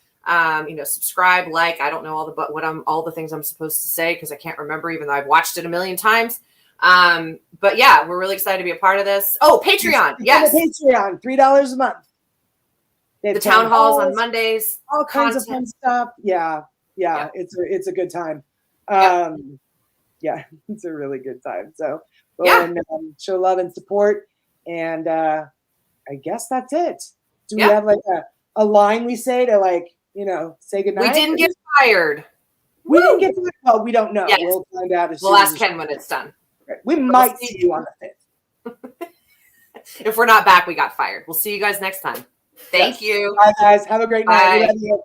Subscribe, like, I don't know all the things I'm supposed to say because I can't remember, even though I've watched it a million times. But yeah, we're really excited to be a part of this. Oh, Patreon. Yes. Patreon, $3 a month. The town halls on Mondays. All kinds of fun stuff. Yeah. It's a good time. It's a really good time. So go and show love and support. And I guess that's it. Do we have like a line we say to say goodnight? We didn't get fired. We didn't get fired. Well, we don't know. Yes. We'll find out. We'll ask Ken when it's done. We might see you on the 5th. If we're not back, we got fired. We'll see you guys next time. Thank you. Bye, guys. Have a great night. We love you.